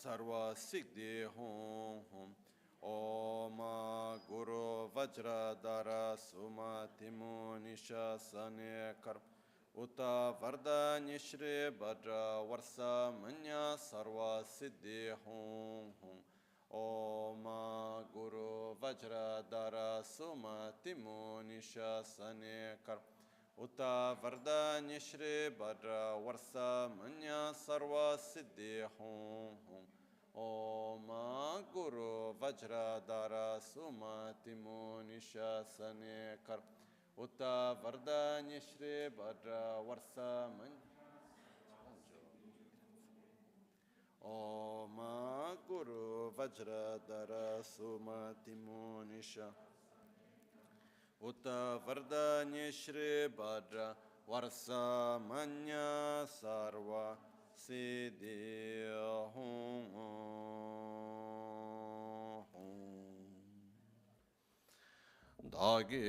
sarva siddhi hum hum. Om Guru Vajradhara Sumatimu Nishasane Karma Uta Varda Nishri Bhadra Varsa Manya Sarva Siddhi Hum Hum. Om Guru Vajradhara Sumatimu Nishasane Karma Uta Varda Nishri Bhadra Varsa Manya Sarva Siddhi Hum Hum. Om Guru Vajradhara Sumatimu Nishasane Kar Uta Varda Nishri Bhadra Varsa Om Guru Vajradhara Sumatimu Nisha Uta Varda Nishri Bhadra Varsa Manya Sarva Siddhi Hum Dagi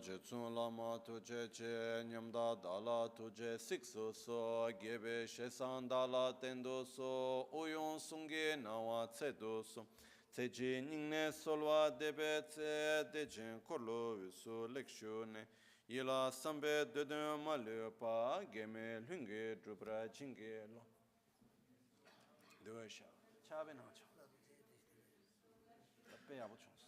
Jetsun Lama Tuje Che Nyamda Dala Tuje Siksu So Gebe Shesan Dala Tendo So Uyon Sungi Nawa Tsedu So Tseji Ningne Solwa Debe Tse Dejin Korlo Visu Lekshune Yila Sambe Dedun Malupa Geme Lungi Drupra Jingelo Dusha Chabe Nacho Tape Abuchons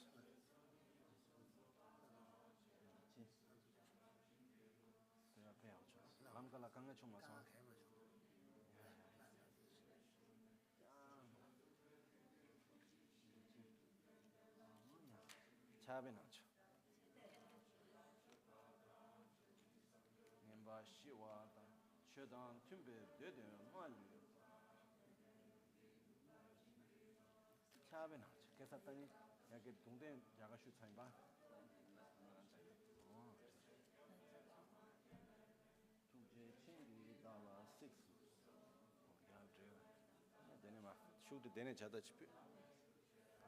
Lamkala Kanga Chumas Chabe Nacho Nimba Shiwa Shedan Tumbe Dedun Malu Chabe Nacho Kesatani Yaki Tungden Yagashu Tsaimba Dala 6 Denema shoot Dene Chada Chipi.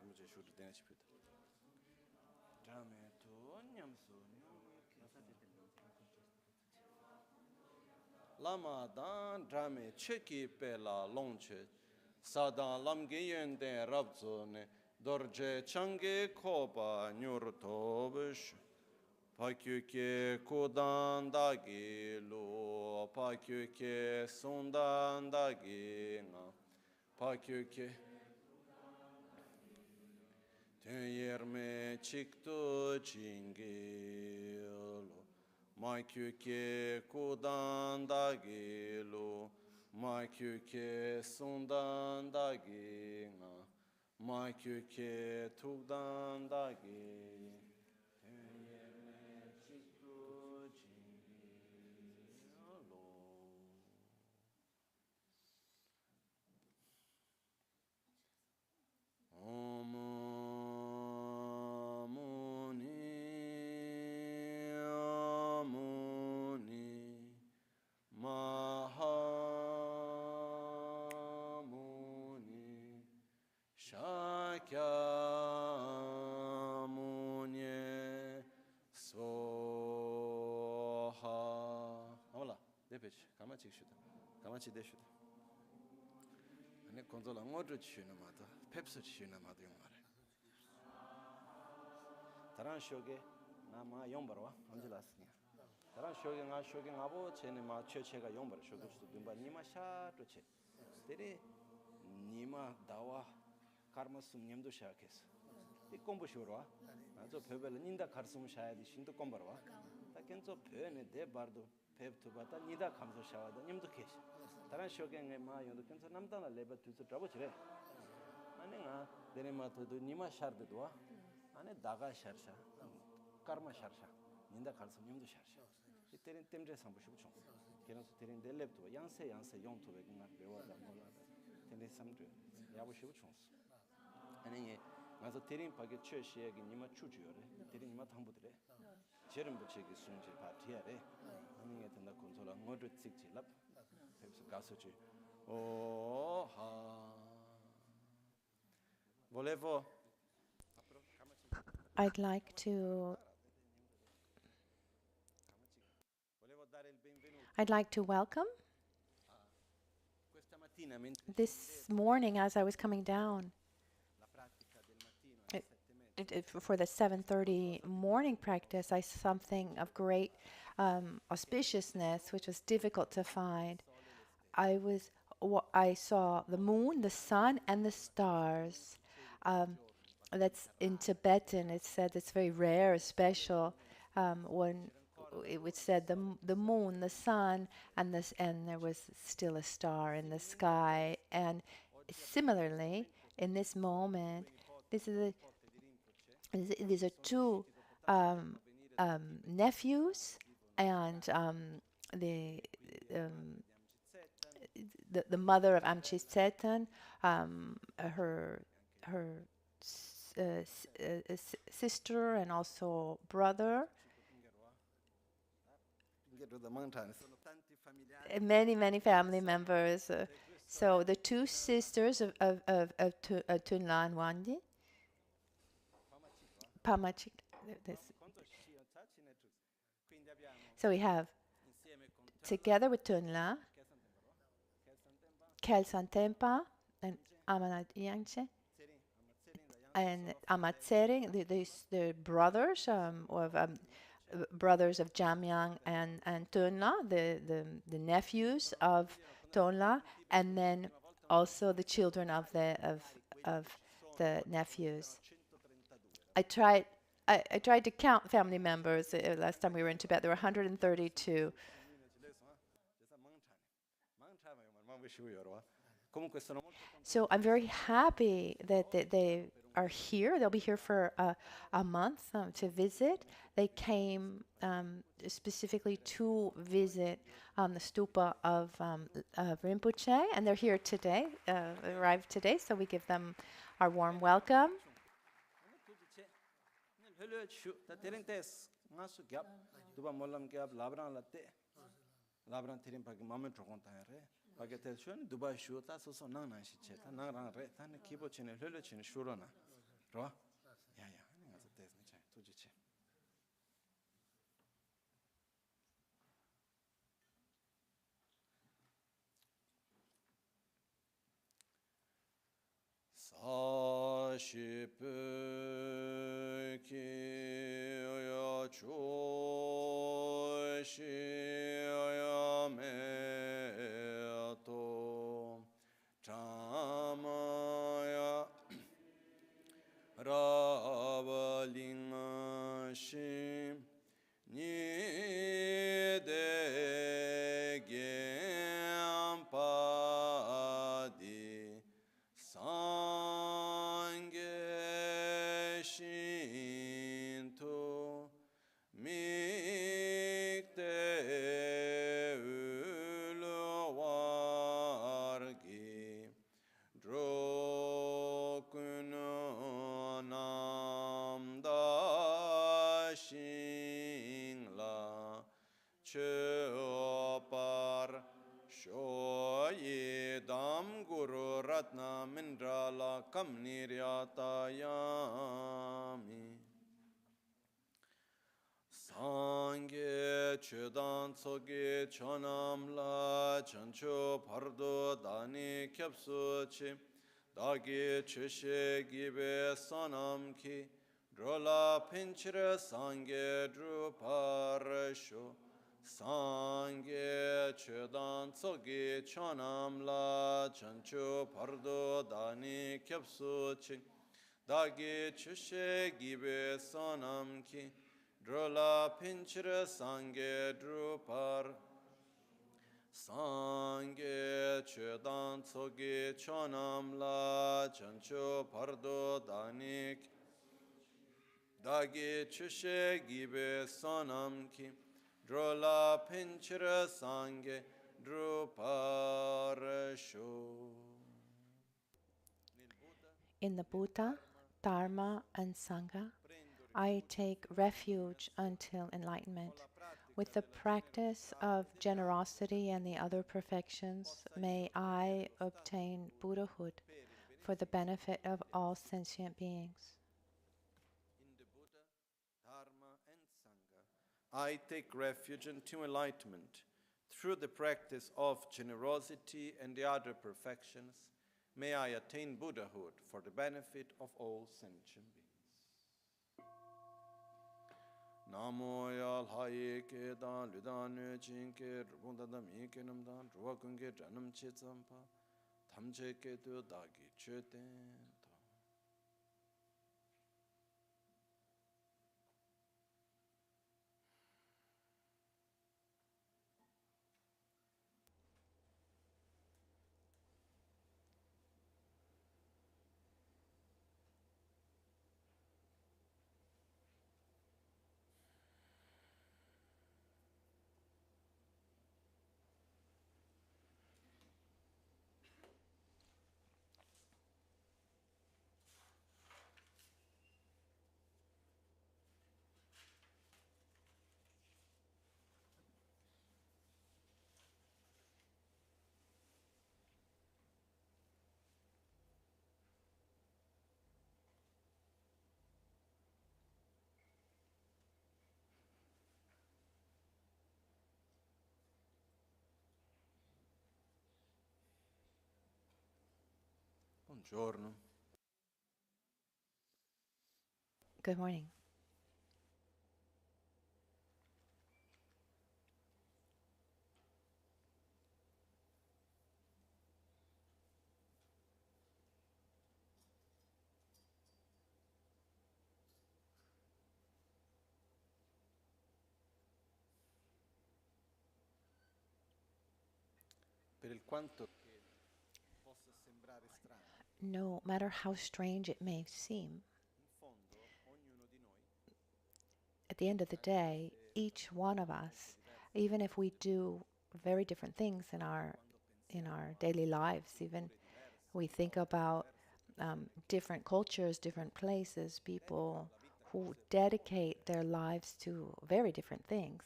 I'm just shoot Dene Chipi. Drame to Nyamsu Lama Dan Drame Cheki Pela Lonche Sadan Lamgiyen De Rabzone Dorje Change Koba Nyurtobish Pakyuke Kudan Dagi Lu Pakyuke Sundan Dagi Na Pakyuke Tenyerme Chiktu Chingelo Makyuke Kudan Dagi Lu Makyuke Sundan Dagi Na Makyuke Tugdan Dagi Om Muni Muni Mahamuni Shakyamuni Soha Hola, depende, kamachi şuda. Kamachi de şuda. Ne kontrol angodu çinamada, pepsi çinamada yomare. Taran shoge nama yombarwa anjilasnya. Taran shoge ngabo chene ma chechega yombar shoge stu bimba nima sha toche. Tere nima dawa karma sumnyamdo shakes. Te kombo shorwa. Azo pebel ninda karsum shayadi shinto kombarwa. Ta kenzo pene de bardo pep to bata nida kamzo shawada nyamdo kesh. Taran shoge ma yondo kenzo namdana leba tuzo trabo chire. Ane nga dene ma to nima sharde doa. Ane daga sharsha, karma sharsha, ninda karsam nyamdo sharsha. Terin temje sambu shubu chong. Kenan su terin delep tuwa, yanse yong tuwa ngar bewa da mola. Terin samdu yabu shubu chong. Ane nge nga zo terin pake chö shiya ki nima chuchu yore, terin nima thambu dire. Cherim bu chegi sungje pa tiya re. Ane nge tenda konsola ngodro tsik chi lap. Pepsu gaso chi. Oh ha. Volevo. I'd like to welcome This morning, as I was coming down, for the 7:30 morning practice, I saw something of great auspiciousness, which was difficult to find. I saw the moon, the sun, and the stars. Um, that's in Tibetan. It said it's very rare, special. When it was said the moon, the sun, and there was still a star in the sky. And similarly, in this moment, this is these are two um, nephews and the, um, the mother of Amchi Tsetan, her sister and also brother, and many family members. So the two sisters of Tunla and Wandi, Pamachik. So we have together with Tunla, Kelsan Tempa, and Amanat Yangche, and Amatsering, the brothers brothers of Jamyang and Tunla, the nephews of Tunla, and then also the children of the nephews. I tried to count family members last time we were in Tibet. There were 132. So I'm very happy that they are here. They'll be here for a month to visit. They came specifically to visit the stupa of Rinpoche, and they're here today, arrived today, so we give them our warm welcome. Sangye chedan tsoge chonam la chancho pardo dani kyapsu chi dagi cheshe gibe sanam ki drola pinchire sangye dru parasho Sangye chedan tsoge chonam la chancho pardo dani kyapsu chi dagi cheshe gibe sanam ki Drola pinchira sangye drupar Sangye chedan tsoge chonam la chancho pardo danik Dagi chushe gibe sonam ki Drola pinchira sangye drupar sho. In the Buddha, Dharma, and Sangha, I take refuge until enlightenment. With the practice of generosity and the other perfections, may I obtain Buddhahood for the benefit of all sentient beings. In the Buddha, Dharma, and Sangha, I take refuge until enlightenment. through the practice of generosity and the other perfections, may I attain Buddhahood for the benefit of all sentient beings. Namo yal haye ke dan ludan ne chin ke rubunda da mi ke nam dan ruwa kun ke janam che tsampa tham che ke tu da gi che ten. Buongiorno. Good morning. Per il quanto che possa sembrare strano, No matter how strange it may seem, in fondo ognuno di noi, at the end of the day, each one of us, even if we do very different things in our daily lives, even we think about different cultures, different places, people who dedicate their lives to very different things.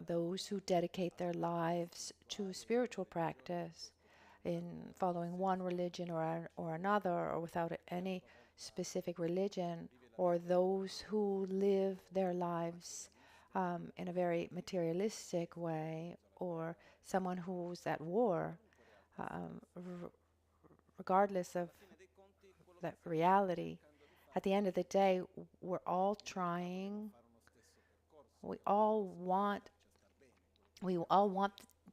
Those who dedicate their lives to spiritual practice in following one religion or another, or without any specific religion, or those who live their lives in a very materialistic way, or someone who's at war, regardless of that reality. At the end of the day, we're all trying, we all want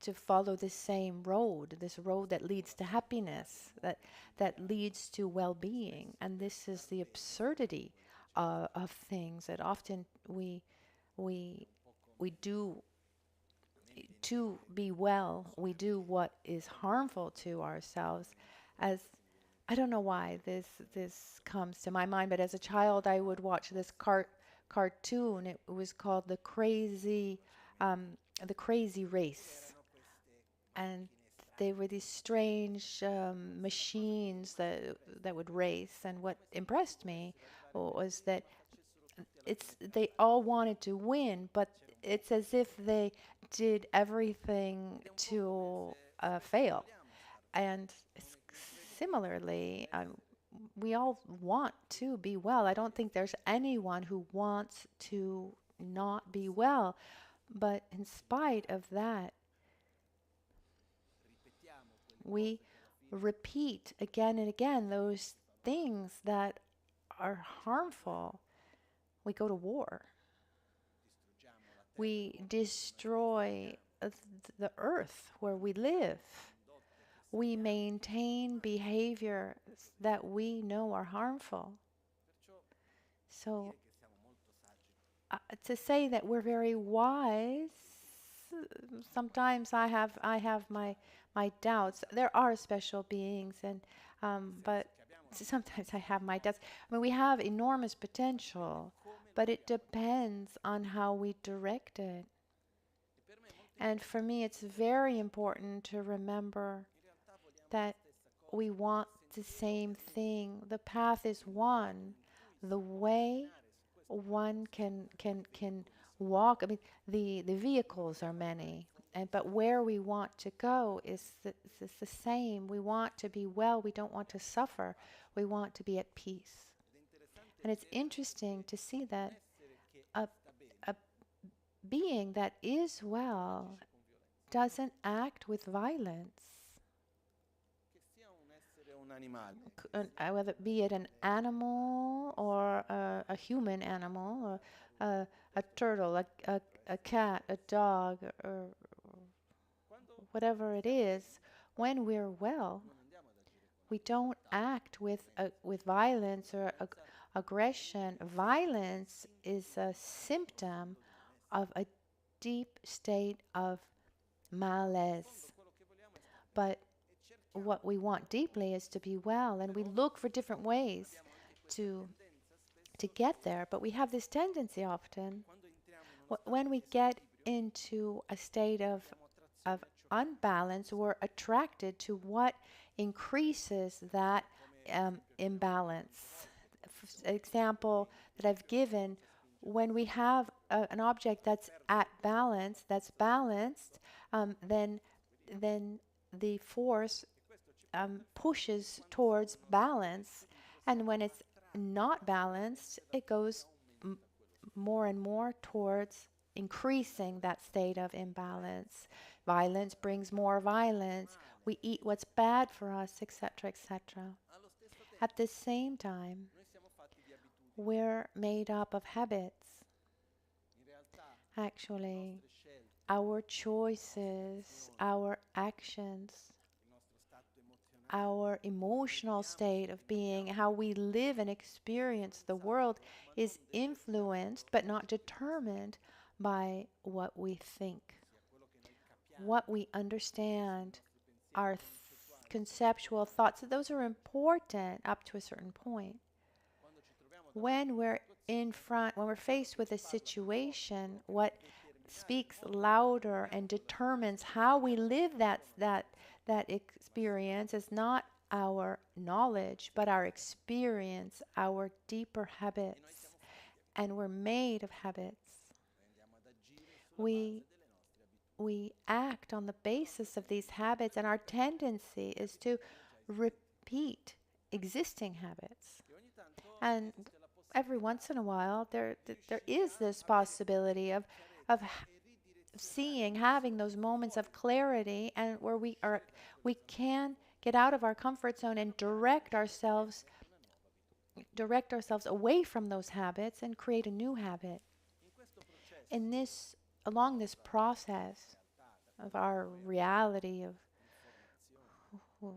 to follow the same road, this road that leads to happiness, that leads to well-being. And this is the absurdity of things, that often we do, to be well, we do what is harmful to ourselves. As I don't know why this comes to my mind, but as a child I would watch this cartoon. It was called the Crazy Race, and they were these strange machines that would race. And what impressed me was that they all wanted to win, but it's as if they did everything to fail. And similarly, we all want to be well. I don't think there's anyone who wants to not be well. But in spite of that, we repeat again and again those things that are harmful. We go to war. We destroy the earth where we live. We maintain behaviors that we know are harmful. So to say that we're very wise, sometimes I have my doubts. There are special beings, and but sometimes I have my doubts. I mean, we have enormous potential, but it depends on how we direct it. And for me, it's very important to remember that we want the same thing. The path is one. The way one can walk. I mean, the vehicles are many, but where we want to go is the same. We want to be well. We don't want to suffer. We want to be at peace. And it's interesting to see that a being that is well doesn't act with violence. Che sia un essere o un animale. Whether be it an animal or a human animal, or a turtle, a cat, a dog, or Quando whatever it is, when we're well, non andiamo ad agire con we don't act with violence or aggression. Violence is a symptom of a deep state of malaise. quello che vogliamo è stare But e cerchiamo what we want deeply is to be well, and we look for different ways to get there. But we have this tendency often, quando entriamo in uno when we get into a state of unbalance, we're attracted to what increases that imbalance. Example that I've given, when we have an object that's at balance, that's balanced, then the force pushes towards balance, and when it's not balanced, it goes more and more towards increasing that state of imbalance. Violence brings more violence. We eat what's bad for us, etc., etc. allo stesso tempo At the same time, noi siamo fatti di abitudini. we're made up of habits. In realtà Actually, le scelte, our choices, our actions, il nostro stato emozionale, our emotional state of being, how we live and experience the world is influenced but not determined by what we think, quello che noi capiamo, what we understand, our conceptual thoughts. Those are important up to a certain point. quando ci troviamo When we're faced with a situation, what speaks louder and determines how we live that experience is not our knowledge, but our experience, our deeper habits. And we're made of habits. andiamo ad agire sulla We base delle nostre abitudini. we act on the basis of these habits, and our tendency is to repeat existing habits. E ogni tanto And esiste la possibilità every once in a while, there is this possibility of seeing, having those moments of clarity, and where we can get out of our comfort zone and direct ourselves away from those habits and create a new habit. in questo processo Along this process of our reality of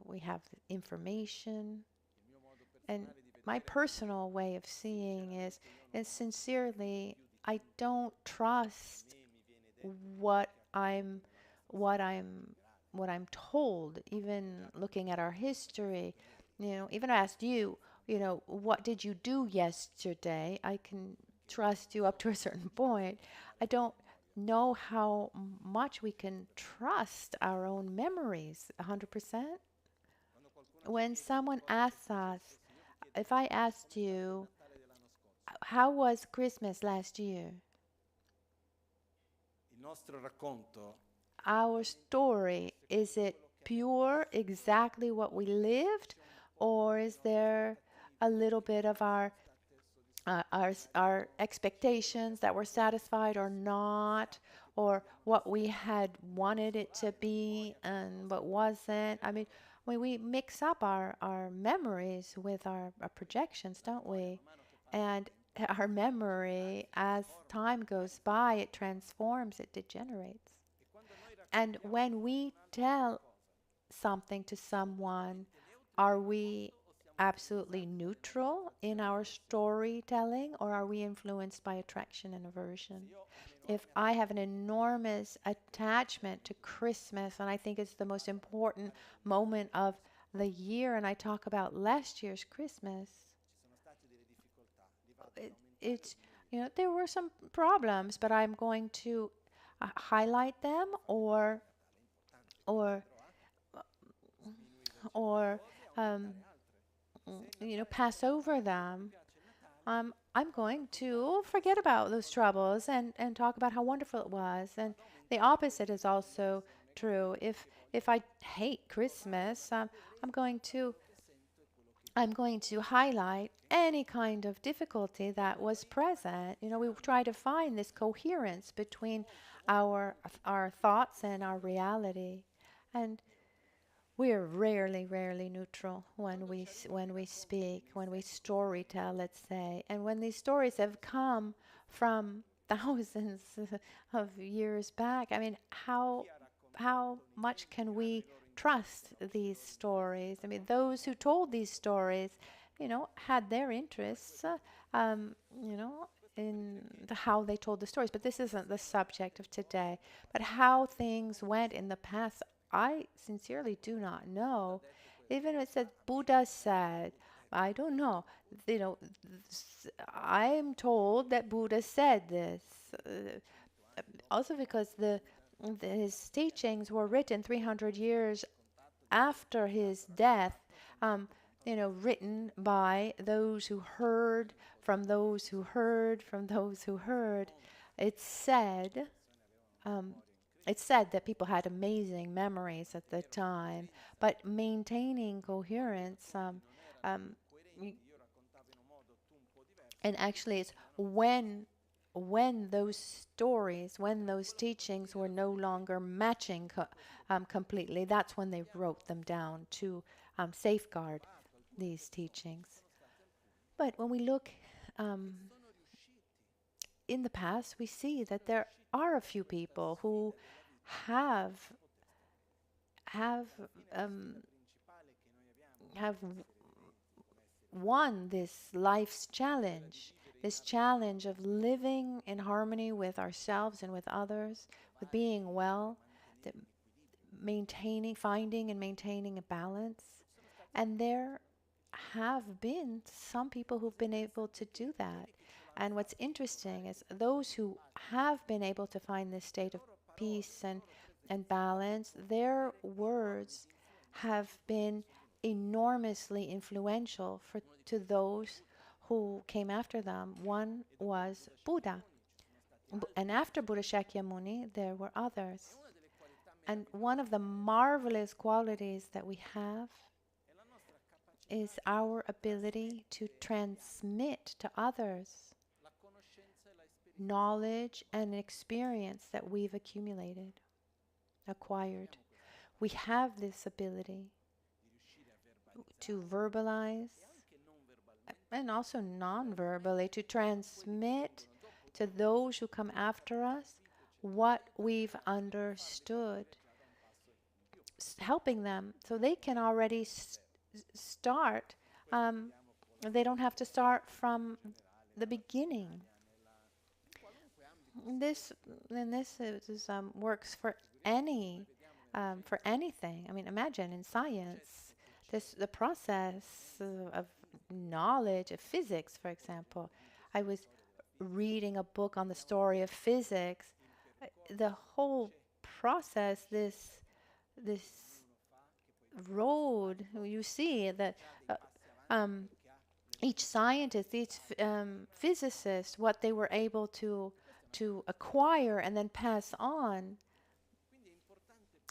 we have information, il mio modo and personale di my vedere personal way of seeing is sincerely, I don't trust me mi viene detto what I'm what I'm what I'm told. Even looking at our history, even I asked you, what did you do yesterday? I can trust you up to a certain point. I don't know how much we can trust our own memories 100%. quando qualcuno When someone asks us, if I asked you, how was Christmas last year? il nostro racconto Our story, is it pure, exactly what we lived, or is there a little bit of our expectations that were satisfied or not, or what we had wanted it to be and what wasn't? I mean, we mix up our memories with our projections, don't we? And our memory, as time goes by, it transforms, it degenerates. e quando noi And when we tell something to someone, are we absolutely neutral in our storytelling, or are we influenced by attraction and aversion? If I have an enormous attachment to Christmas, and I think it's the most important moment of the year, and I talk about last year's Christmas, ci sono state delle difficoltà, li vado ad it's there were some problems, but I'm going to highlight them or or pass over them. I'm going to forget about those troubles and talk about how wonderful it was. And the opposite is also true. If I hate Christmas, I'm going to I'm going to highlight any kind of difficulty that was present. We try to find this coherence between our thoughts and our reality, and we're rarely neutral when we speak, when we story tell, let's say, and when these stories have come from thousands of years back. I mean, how much can we trust these stories? I mean, those who told these stories, had their interests, you know, in how they told the stories. But this isn't the subject of today. But how things went in the past, I sincerely do not know. Even if it said Buddha said, I don't know. I'm told that Buddha said this. Also because his teachings were written 300 years after his death, written by those who heard from those who heard from those who heard. It's said, it's said that people had amazing memories at the time, but maintaining coherence, y- and actually it's when those stories, when those teachings were no longer matching completely, that's when they wrote them down to safeguard these teachings. But when we look um, in the past, we see that there are a few people who have have um, have won this life's challenge, this challenge of living in harmony with ourselves and with others, with being well, that finding and maintaining a balance. And there have been some people who've been able to do that. And what's interesting is those who have been able to find this state of peace and balance, their words have been enormously influential to those who came after them. One was Buddha. And after Buddha Shakyamuni, there were others. And one of the marvelous qualities that we have is our ability to transmit to others knowledge and experience that we've acquired. We have this ability to verbalize and also non-verbally to transmit to those who come after us what we've understood, helping them so they can already start. They don't have to start from the beginning. This works for for anything. I mean, imagine in science, the process of knowledge of physics, for example. I was reading a book on the story of physics. The whole process, this road you see that each scientist, each physicist, what they were able to acquire and then pass on.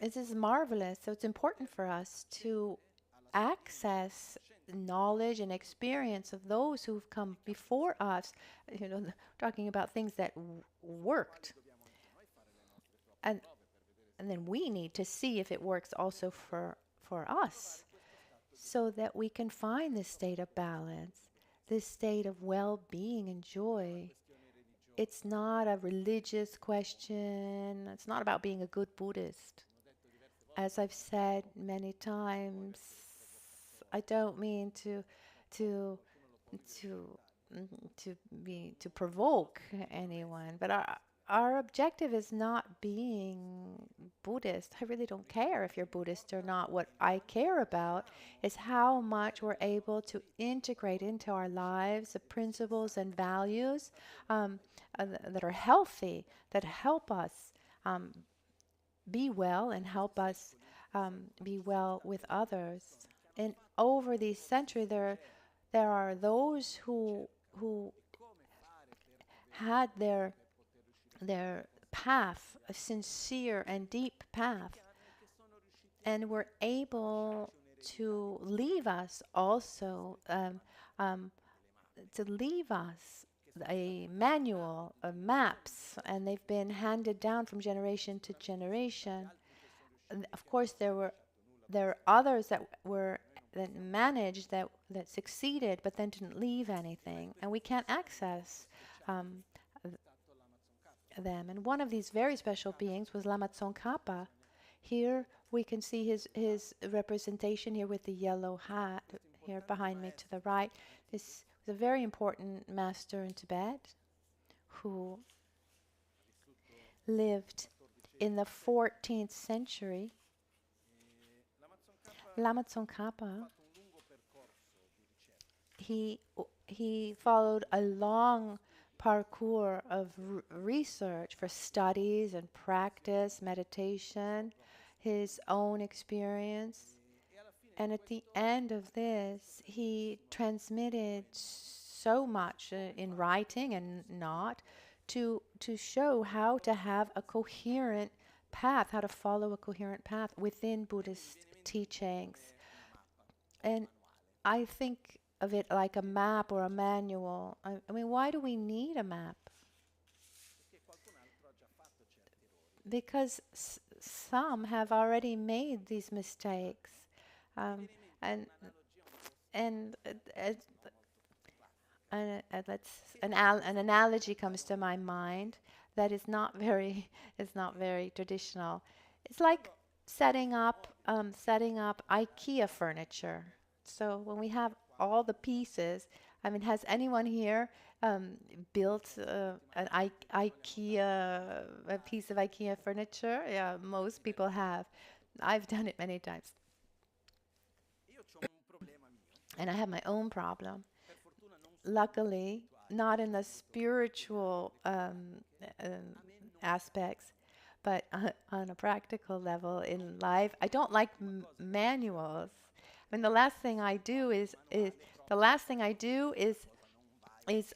This is marvelous. So it's important for us to access knowledge and experience of those who've come before us, talking about things that worked. And then we need to see if it works also for us, so that we can find this state of balance, this state of well-being and joy. It's not a religious question. It's not about being a good Buddhist. As I've said many times, I don't mean to provoke anyone, but our objective is not being Buddhist. I really don't care if you're Buddhist or not. What I care about is how much we're able to integrate into our lives the principles and values that are healthy, that help us be well and help us be well with others. And over these centuries, there are those who had their path, a sincere and deep path, and were able to leave us also, um, to leave us a manual of maps, and they've been handed down from generation to generation. And of course, there are others that managed that succeeded, but then didn't leave anything, and we can't access um, them. And one of these very special beings was Lama Tsongkhapa. Here we can see his representation here with the yellow hat here behind me to the right. This was a very important master in Tibet who lived in the 14th century. Lama Tsongkhapa, he followed a long parcours of research for studies and practice, meditation, his own experience. And at the end of this, he transmitted so much in writing and not to show how to have a coherent path, how to follow a coherent path within Buddhist teachings. And I think of it like a map or a manual. I mean, why do we need a map? Because some have already made these mistakes, um, and and an analogy comes to my mind that is not very traditional. It's like setting up IKEA furniture. So when we have all the pieces, I mean, has anyone here built IKEA, a piece of IKEA furniture? Yeah, most people have. I've done it many times. And I have my own problem. Luckily, not in the spiritual aspects, but on a practical level in life. I don't like manuals. I mean, the last thing I do is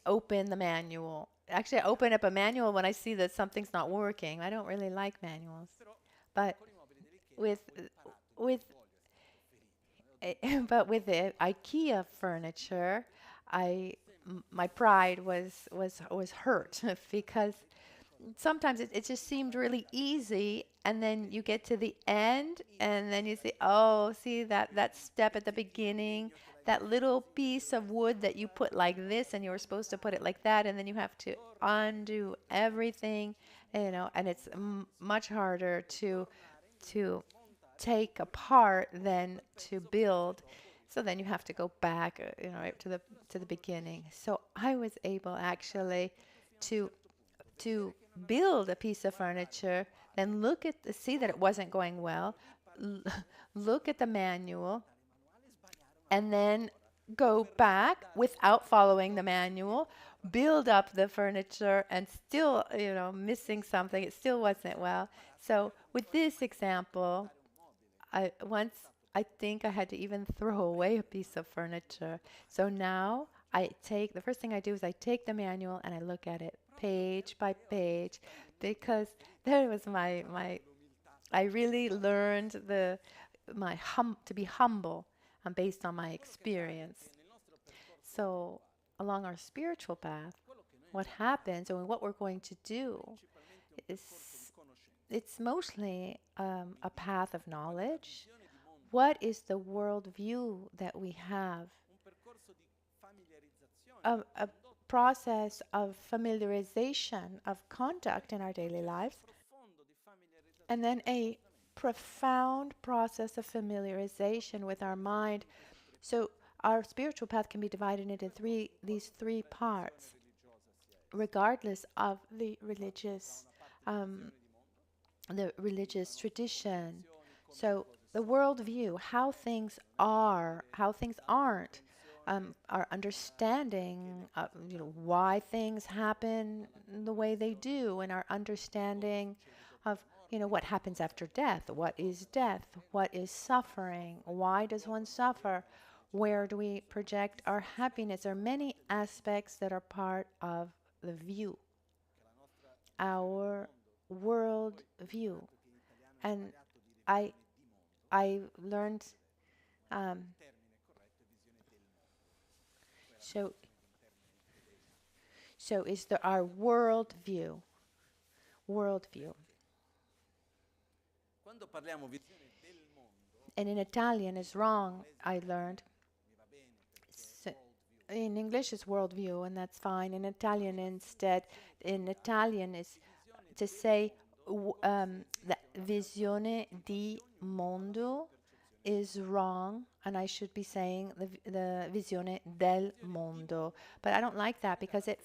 open the manual. Actually, I open up a manual when I see that something's not working. I don't really like manuals. But with with but with the IKEA furniture, my pride was hurt because sometimes it just seemed really easy, and then you get to the end and then you say, oh, see that step at the beginning, that little piece of wood that you put like this and you were supposed to put it like that, and then you have to undo everything, and it's much harder to take apart than to build. So then you have to go back, right to the beginning. So I was able actually to build a piece of furniture, then see that it wasn't going well, look at the manual, and then go back without following the manual, build up the furniture, and still, missing something. It still wasn't well. So with this example, I think I had to even throw away a piece of furniture. So now the first thing I do is I take the manual and I look at it page by page, because there was I really learned to be humble based on my experience. So along our spiritual path, what happens and what we're going to do is it's mostly a path of knowledge. What is the world view that we have? A process of familiarization of conduct in our daily lives, and then a profound process of familiarization with our mind. So our spiritual path can be divided into these three parts, regardless of the religious tradition. So the worldview, how things are, how things aren't, our understanding of, why things happen the way they do, and our understanding of, what happens after death. What is death? What is suffering? Why does one suffer? Where do we project our happiness? There are many aspects that are part of the view, our world view. And I learned Um, so, so is the our worldview, worldview, Quando parliamo visione del mondo, and in Italian is wrong. I learned. mi va bene perché So, worldview in English is worldview, and that's fine. In Italian instead, in Italian is to say the visione di mondo is wrong, and I should be saying the visione del mondo. But I don't like that because che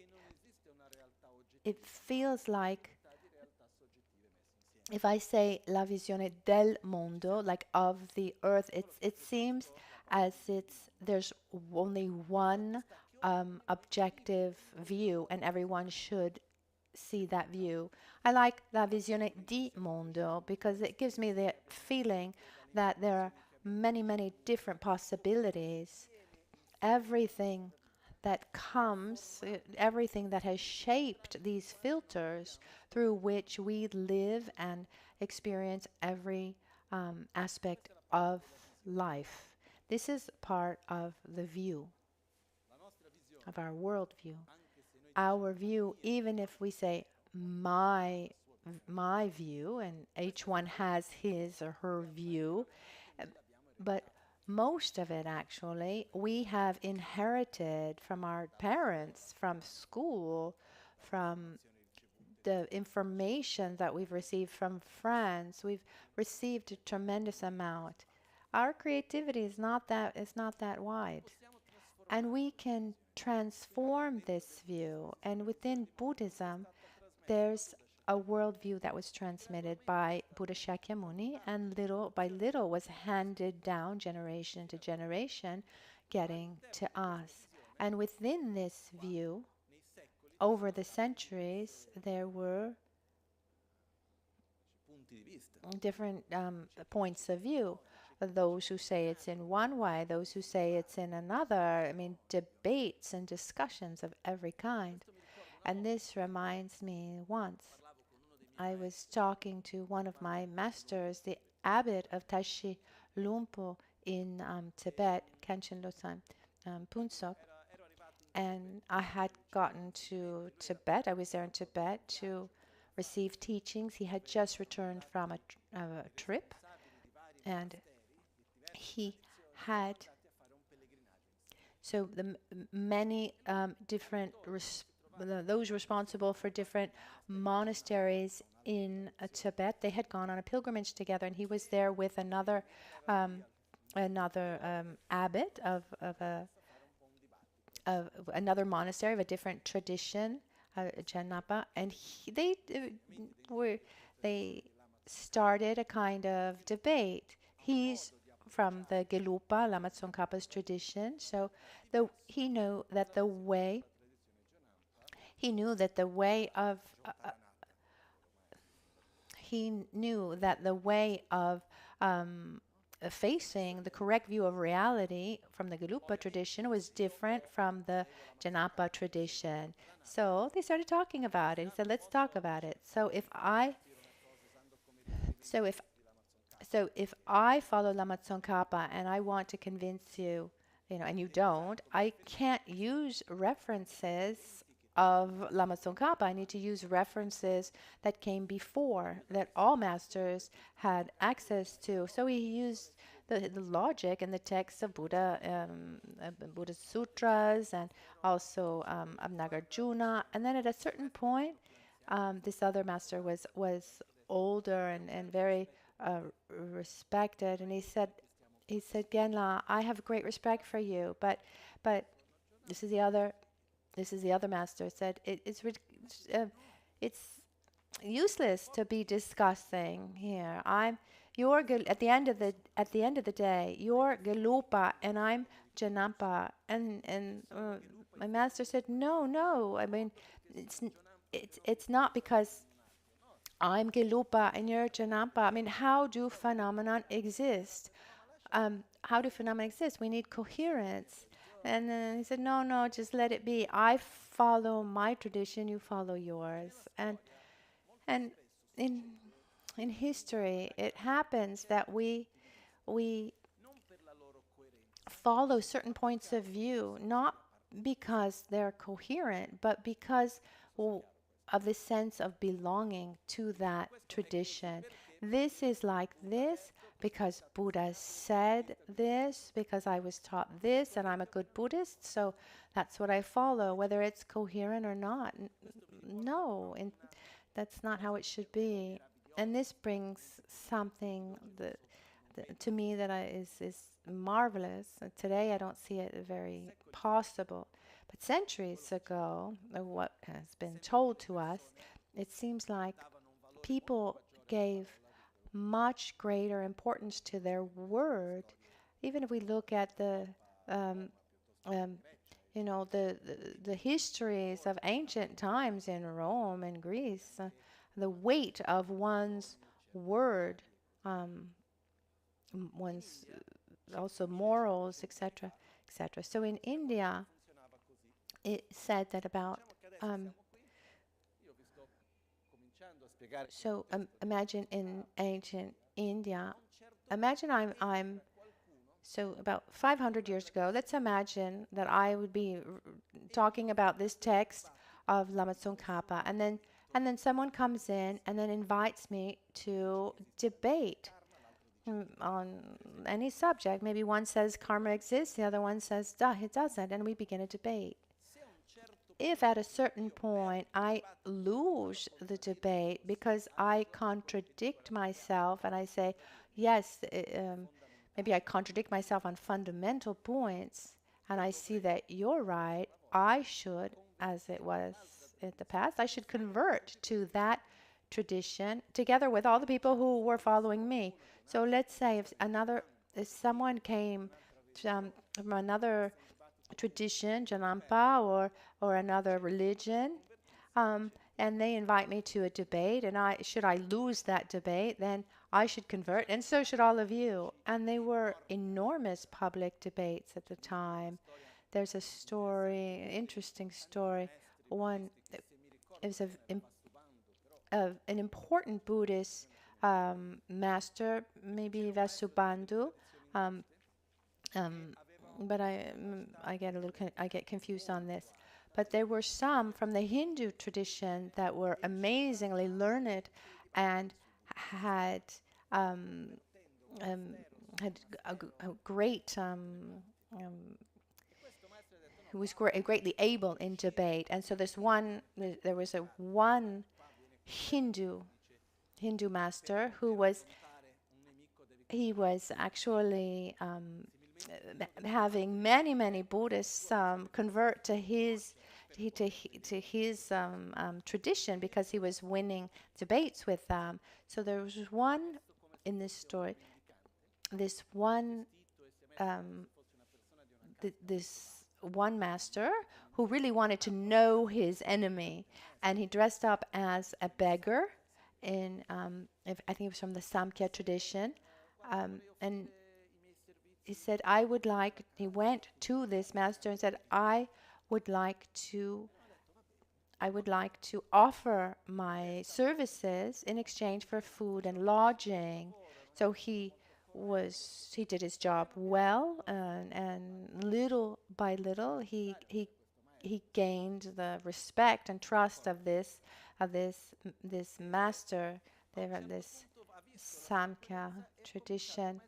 non esiste una realtà oggettiva, it feels like di realtà soggettive messe insieme. if I say la visione del mondo, like of the earth, it seems as it's there's only one objective view, and everyone should see that view. I like la visione di mondo because it gives me the feeling that there are many, many different possibilities. Everything that comes, everything that has shaped these filters through which we live and experience every aspect of life. This is part of the view, La nostra visione, of our worldview. anche se noi Our view, even if we say my view, and each one has his or her view, but most of it actually we have inherited from our parents, from school, from the information that we've received from friends. We've received a tremendous amount. Our creativity is not that wide. possiamo trasformare And we can transform this view. And within Buddhism, there's a worldview that was transmitted by Buddha Shakyamuni, and little by little was handed down generation to generation, getting to us. And within this view, nei secoli over the centuries, there were punti di vista. different points of view. Those who say it's in one way, those who say it's in another. I mean, debates and discussions of every kind. And this reminds me once I was talking to one of my masters, the abbot of Tashi Lumpo in Tibet, Khenchen Losang, Punsok, Ero arrivato in and I had gotten to Tibet. I was there in Tibet to receive teachings. He had just returned from a trip, responsabili di vari and ministeri, di diverse he tradizioni, had andati a fare un pellegrinaggio insieme. so many different those responsible for different monasteries in Tibet. They had gone on a pilgrimage together, and he was there with um, another abbot of another monastery of a different tradition, Janapa, and they started a kind of debate. He's from the Gelupa, Lama Tsongkhapa's tradition, so he knew that the way he knew that the way of he knew that the way of facing the correct view of reality from the Gelupa tradition was different from the Janapa tradition. So they started talking about it. He said, "Let's talk about it." So if so if I follow Lama Tsongkhapa and I want to convince you, and you don't, I can't use references of Lama Tsongkhapa. I need to use references that came before, that all masters had access to. So he used the logic and the texts of Buddha's sutras, and also of Nagarjuna. And then at a certain point, this other master was older and very respected, and he said, Genla, I have great respect for you, but this is the other master said, it's useless to be discussing here. At the end of the day, you're Gelupa and I'm Janapa, and my master said, no. I mean, it's not because I'm Gelupa and you're Janapa. I mean, how do phenomena exist? We need coherence. And then he said, no, just let it be. I follow my tradition, you follow yours. And in history, it happens that we follow certain points of view, not because they're coherent, but because of the sense of belonging to that tradition. This is like this because Buddha said this, because I was taught this, and I'm a good Buddhist, so that's what I follow, whether it's coherent or not. No, and that's not how it should be. And this brings something that to me that is marvelous. Today I don't see it very possible. But centuries ago, what has been told to us, it seems like people gave much greater importance to their word. Even if we look at um, um, the histories of ancient times in Rome and Greece, the weight of one's word, one's also morals, etc., etc. So in India, it said that about imagine in ancient India, imagine I'm so about 500 years ago, let's imagine that I would be talking about this text of Lama Tsongkhapa, and then someone comes in and then invites me to debate on any subject. Maybe one says karma exists, the other one says it doesn't, and we begin a debate. If at a certain point I lose the debate because I contradict myself and I say, yes, maybe I contradict myself on fundamental points, and I see that you're right, I should, as it was in the past, I should convert to that tradition together with all the people who were following me. So let's say if someone came from another tradition, Janampa, or another religion, and they invite me to a debate, and should I lose that debate, then I should convert, and so should all of you. And they were enormous public debates at the time. There's a story, an interesting story. One, it was an important Buddhist master, maybe Vasubandhu, but I get confused on this. But there were some from the Hindu tradition that were amazingly learned and had a great who was greatly able in debate. And so there was one Hindu master who was actually having many Buddhists convert to his tradition because he was winning debates with them. So there was one in this story, this one master who really wanted to know his enemy, and he dressed up as a beggar in I think it was from the Samkhya tradition, and he said, he went to this master and said, I would like to offer my services in exchange for food and lodging. So he did his job well, and little by little he gained the respect and trust of this master, this Samkhya tradition.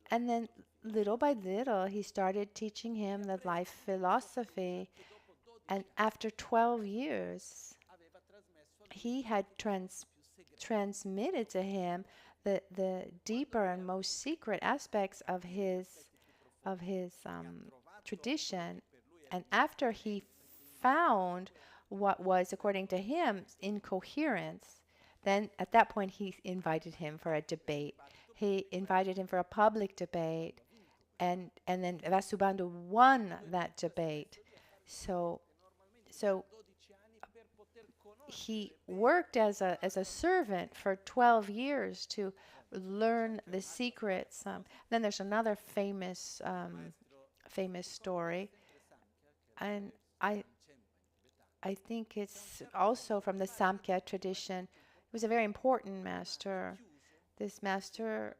And then little by little, he started teaching him the life philosophy. And after 12 years, he had transmitted to him the deeper and most secret aspects of his tradition. And after he found what was, according to him, incoherence, then at that point he invited him for a debate. He invited him for a public debate, and then Vasubandhu won that debate. So he worked as a servant for 12 years to learn the secrets. Then there's another famous story, and I think it's also from the Samkhya tradition. He was a very important master. This master,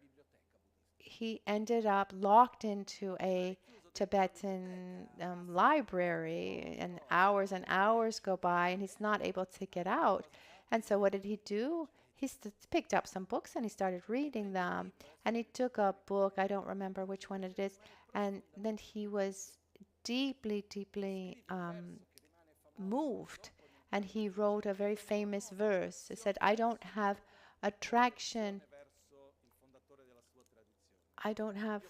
he ended up locked into a Tibetan library, and hours go by, and he's not able to get out. And so, what did he do? He picked up some books and he started reading them. And he took a book, I don't remember which one it is, and then he was deeply, deeply moved. And he wrote a very famous verse. He said, attraction. I don't have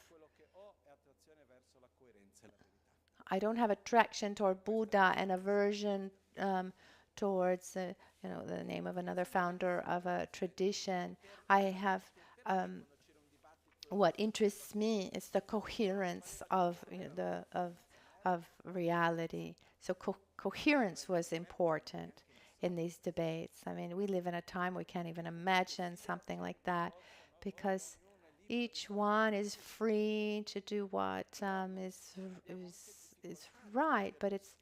I don't have attraction toward Buddha and aversion towards the name of another founder of a tradition. I have what interests me is the coherence of of reality. So coherence was important in these debates. I mean, we live in a time we can't even imagine something like that, because each one is free to do what is right, but it's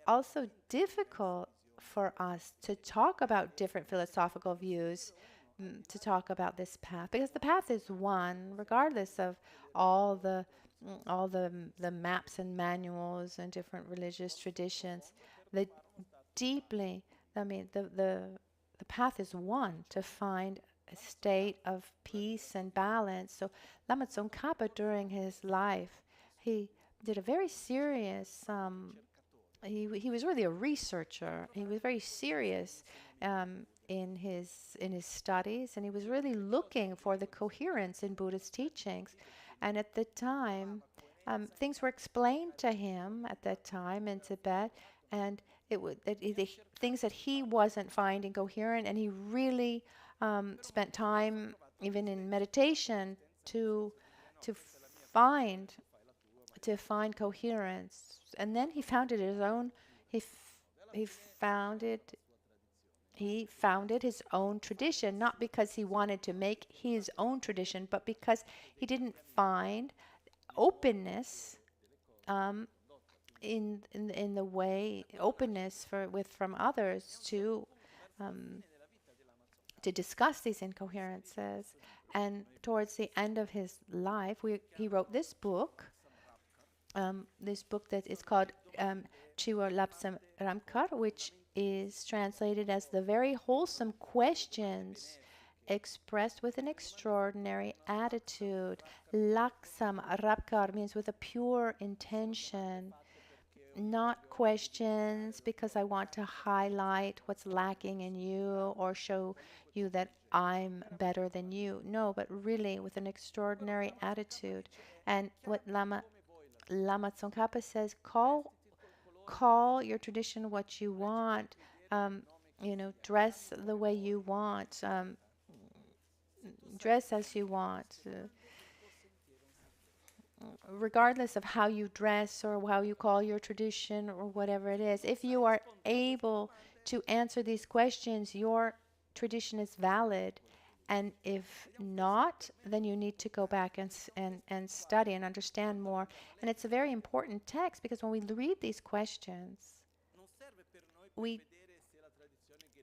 also difficult for us to talk about different philosophical views, to talk about this path, because the path is one, regardless of all the the maps and manuals and different religious traditions. The deeply, I mean, the path is one, to find a state of peace and balance. So Lama Tsongkhapa, during his life, he did a very serious. He was really a researcher. He was very serious in his studies, and he was really looking for the coherence in Buddhist teachings. And at the time, things were explained to him at that time in Tibet, and the things that he wasn't finding coherent, and he really spent time, even in meditation, to find coherence. And then he founded his own. He founded his own tradition, not because he wanted to make his own tradition, but because he didn't find openness in the way openness from others to discuss these incoherences. And towards the end of his life, he wrote this book that is called Chiwa Lapsam Ramkar, which is translated as the very wholesome questions expressed with an extraordinary attitude. Laksam Rapkar means with a pure intention, not questions because I want to highlight what's lacking in you or show you that I'm better than you. No, but really with an extraordinary attitude. And what Lama Tsongkhapa says, call your tradition what you want, dress the way you want, dress as you want, regardless of how you dress or how you call your tradition or whatever it is. If you are able to answer these questions, your tradition is valid. And if not, then you need to go back and study and understand more. And it's a very important text, because when we read these questions,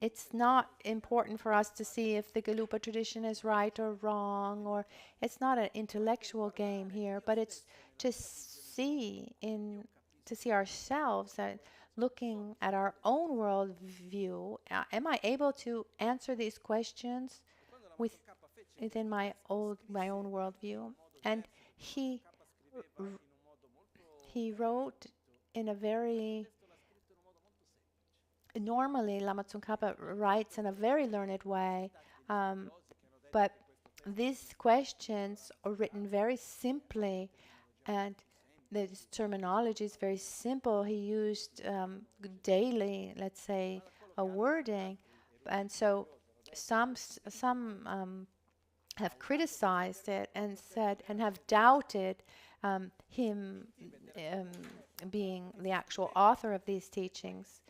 it's not important for us to see if the Galupa tradition is right or wrong, or it's not an intellectual game here, but it's to see ourselves, looking at our own world view. Am I able to answer these questions within my own worldview? And he wrote in a very normally Lama Tsongkhapa writes in a very learned way, but these questions are written very simply, and the terminology is very simple. He used daily, let's say, a wording, and so some have criticized it and said and have doubted him being the actual author of these teachings.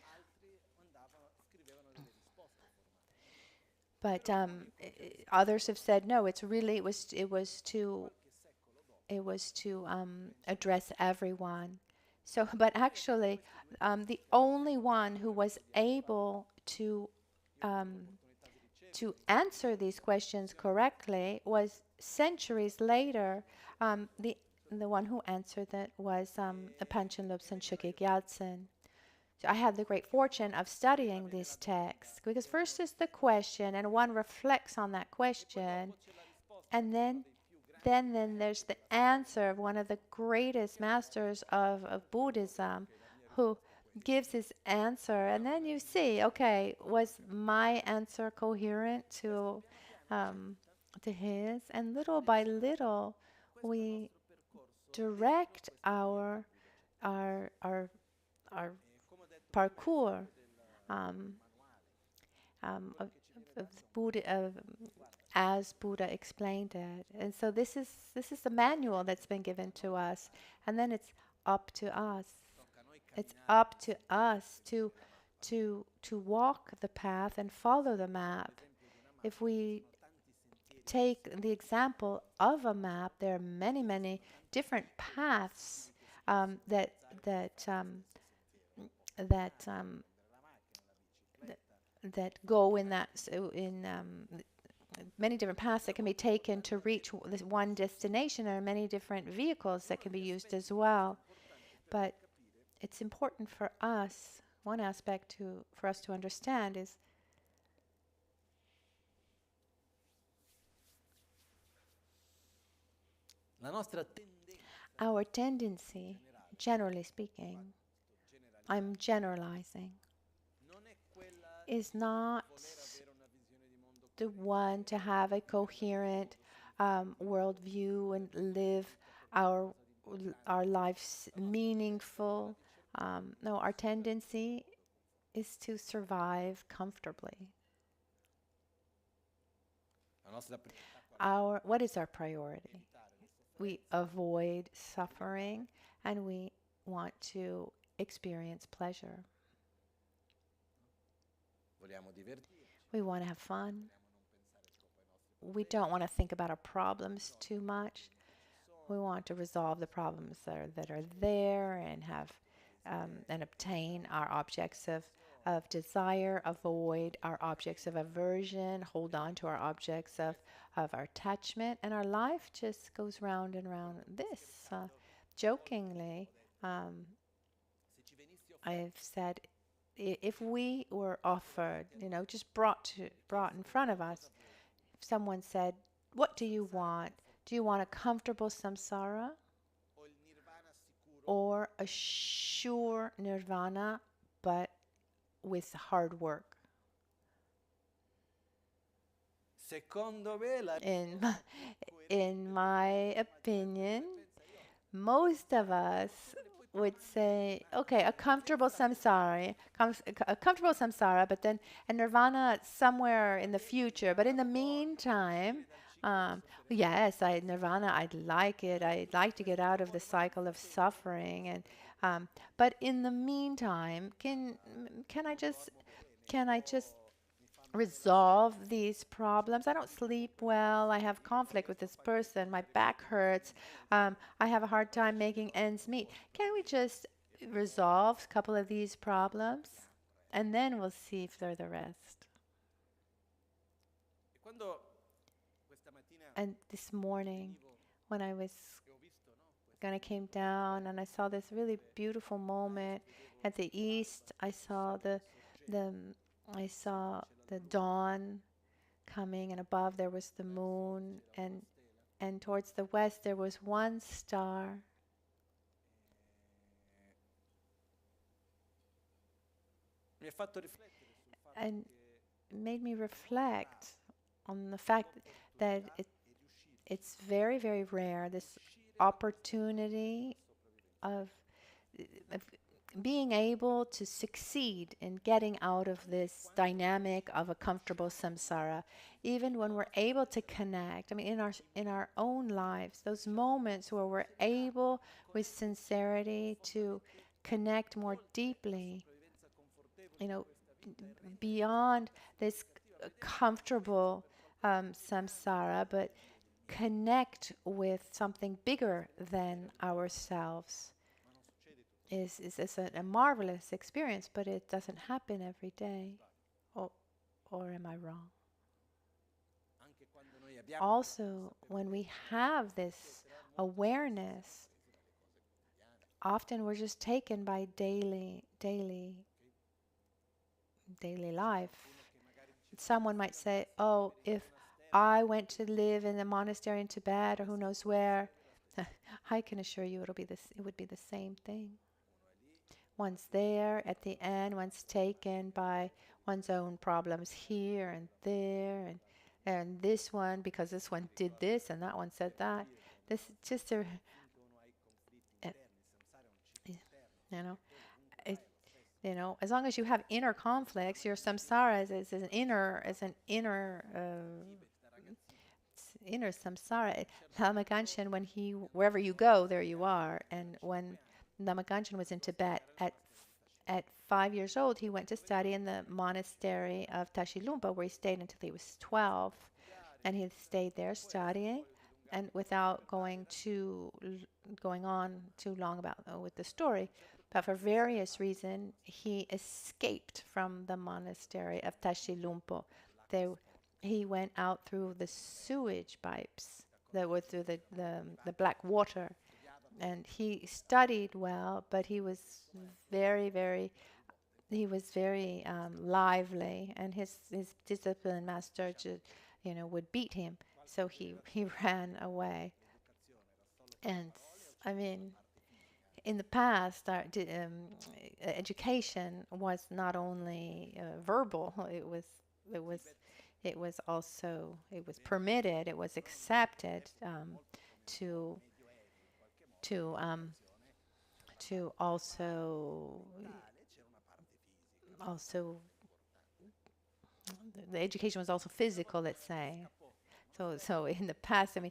But others have said no. It was to address everyone. So, but actually, the only one who was able to to answer these questions correctly was centuries later. The one who answered that was Panchen Lobsang Chökyi Gyaltsen. So I had the great fortune of studying these texts because first is the question, and one reflects on that question, and then there's the answer of one of the greatest masters of Buddhism, who gives his answer, and then you see, okay, was my answer coherent to his? And little by little, we direct our our parkour of Buddha, as Buddha explained it. And so this is the manual that's been given to us, and then it's up to us. It's up to us to walk the path and follow the map. If we take the example of a map, there are many different paths that go in many different paths that can be taken to reach this one destination. There are many different vehicles that can be used as well. But it's important for us, one aspect for us to understand is our tendency, generally speaking, I'm generalizing, is not the one to have a coherent worldview and live our lives meaningful. No, our tendency is to survive comfortably. What is our priority? We avoid suffering and we want to experience pleasure. We want to have fun. We don't want to think about our problems too much. We want to resolve the problems that are there and have and obtain our objects of desire, avoid our objects of aversion, hold on to our objects of our attachment, and our life just goes round and round this. Jokingly, I've said, if we were offered, just brought in front of us, if someone said, what do you want? Do you want a comfortable samsara or a sure nirvana, but with hard work? In my opinion, most of us would say, okay, a comfortable samsara, but then a nirvana somewhere in the future. But in the meantime, yes, nirvana, I'd like it. I'd like to get out of the cycle of suffering. And but in the meantime, can I just resolve these problems? I don't sleep well. I have conflict with this person. My back hurts. I have a hard time making ends meet. Can we just resolve a couple of these problems? And then we'll see if they're the rest. And this morning, when I came down and I saw this really beautiful moment at the east, I saw the dawn coming, and above there was the moon, and towards the west there was one star. And it made me reflect on the fact that it's very, very rare, this opportunity of being able to succeed in getting out of this dynamic of a comfortable samsara, even when we're able to connect. I mean, in our own lives, those moments where we're able, with sincerity, to connect more deeply, beyond this comfortable samsara, but connect with something bigger than ourselves. Is a marvelous experience, but it doesn't happen every day. Or am I wrong? also, when we have this awareness, often we're just taken by daily life. Someone might say, oh, if I went to live in a monastery in Tibet or who knows where, I can assure you it would be the same thing. One's there at the end, one's taken by one's own problems here and there, and this one because this one did this and that one said that. This just a, you know, it, as long as you have inner conflicts, your samsara is an inner samsara. Lama Ganchen, wherever you go, there you are. And when Lama Ganchen was in Tibet at 5 years old, he went to study in the monastery of Tashilhunpo, where he stayed until he was 12, and he stayed there studying. And without going on too long about with the story, but for various reasons, he escaped from the monastery of Tashilhunpo. He went out through the sewage pipes that were through the black water. And he studied well, but he was very lively, and his discipline master would beat him, so he ran away. And I mean, in the past, education was not only verbal; it was also permitted, it was accepted to also the education was also physical, let's say. So in the past, I mean,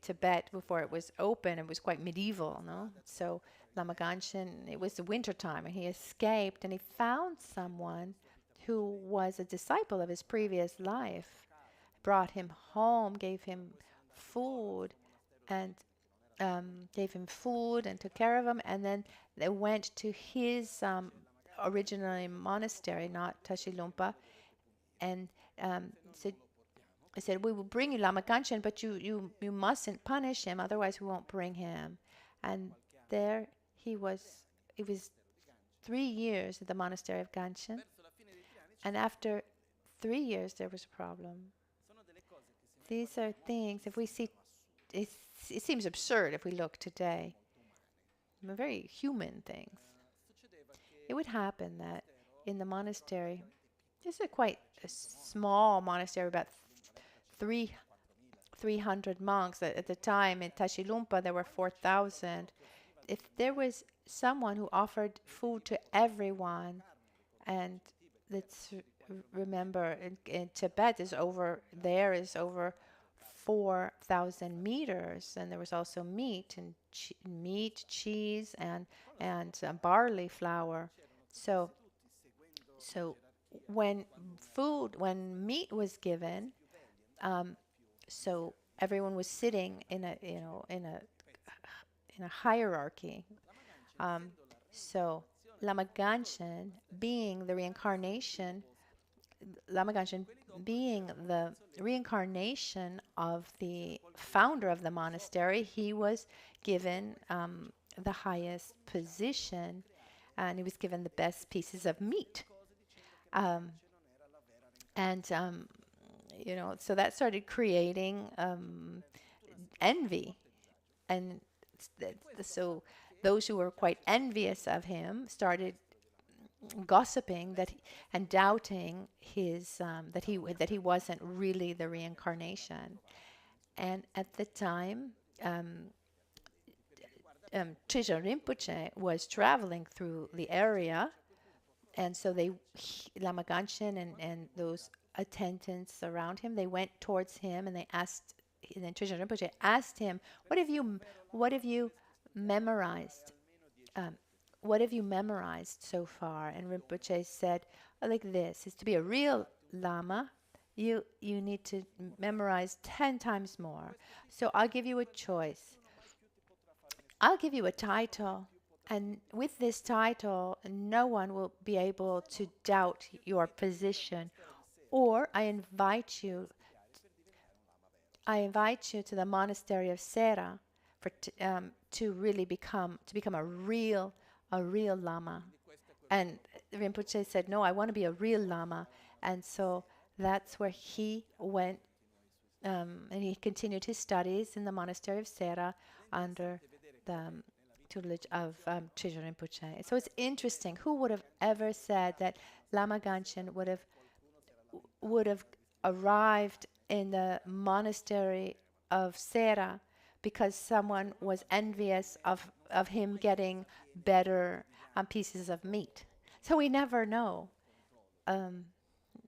Tibet, before it was open, it was quite medieval, no? So Lama Ganchen, it was the winter time, and he escaped, and he found someone who was a disciple of his previous life, brought him home, gave him food, and took care of him, and then they went to his originally monastery, not Tashilhunpo, and said, we will bring you Lama Ganchen, but you mustn't punish him, otherwise we won't bring him. And there he was. It was 3 years at the monastery of Ganchen, and after 3 years there was a problem. These are things, if we see, it seems absurd if we look today. Very human things. It would happen that in the monastery, this is quite a small monastery, about 300 monks. At the time in Tashilhunpo there were 4,000. If there was someone who offered food to everyone, and let's remember in Tibet is over 4,000 meters, and there was also meat, cheese, and barley flour. So when meat was given, so everyone was sitting in a hierarchy. So Lama Ganchen, being the reincarnation of the founder of the monastery, he was given the highest position, and he was given the best pieces of meat. So that started creating envy, and so those who were quite envious of him started gossiping and doubting that he wasn't really the reincarnation. And at the time, Trisha Rinpoche was traveling through the area, and so Lama Ganchen and those attendants around him, they went towards him and then Trisha Rinpoche asked him, "What have you memorized? What have you memorized so far?" And Rinpoche said, like this: "Is to be a real Lama, you need to memorize 10 times more. So I'll give you a choice. I'll give you a title, and with this title, no one will be able to doubt your position. Or I invite you I invite you to the monastery of Sera to really become a real Lama. And Rinpoche said, no, I want to be a real Lama. And so that's where he went, and he continued his studies in the monastery of Sera under the tutelage of Trishul Rinpoche. So it's interesting. Who would have ever said that Lama Ganchen would have arrived in the monastery of Sera because someone was envious of him getting better pieces of meat? So we never know.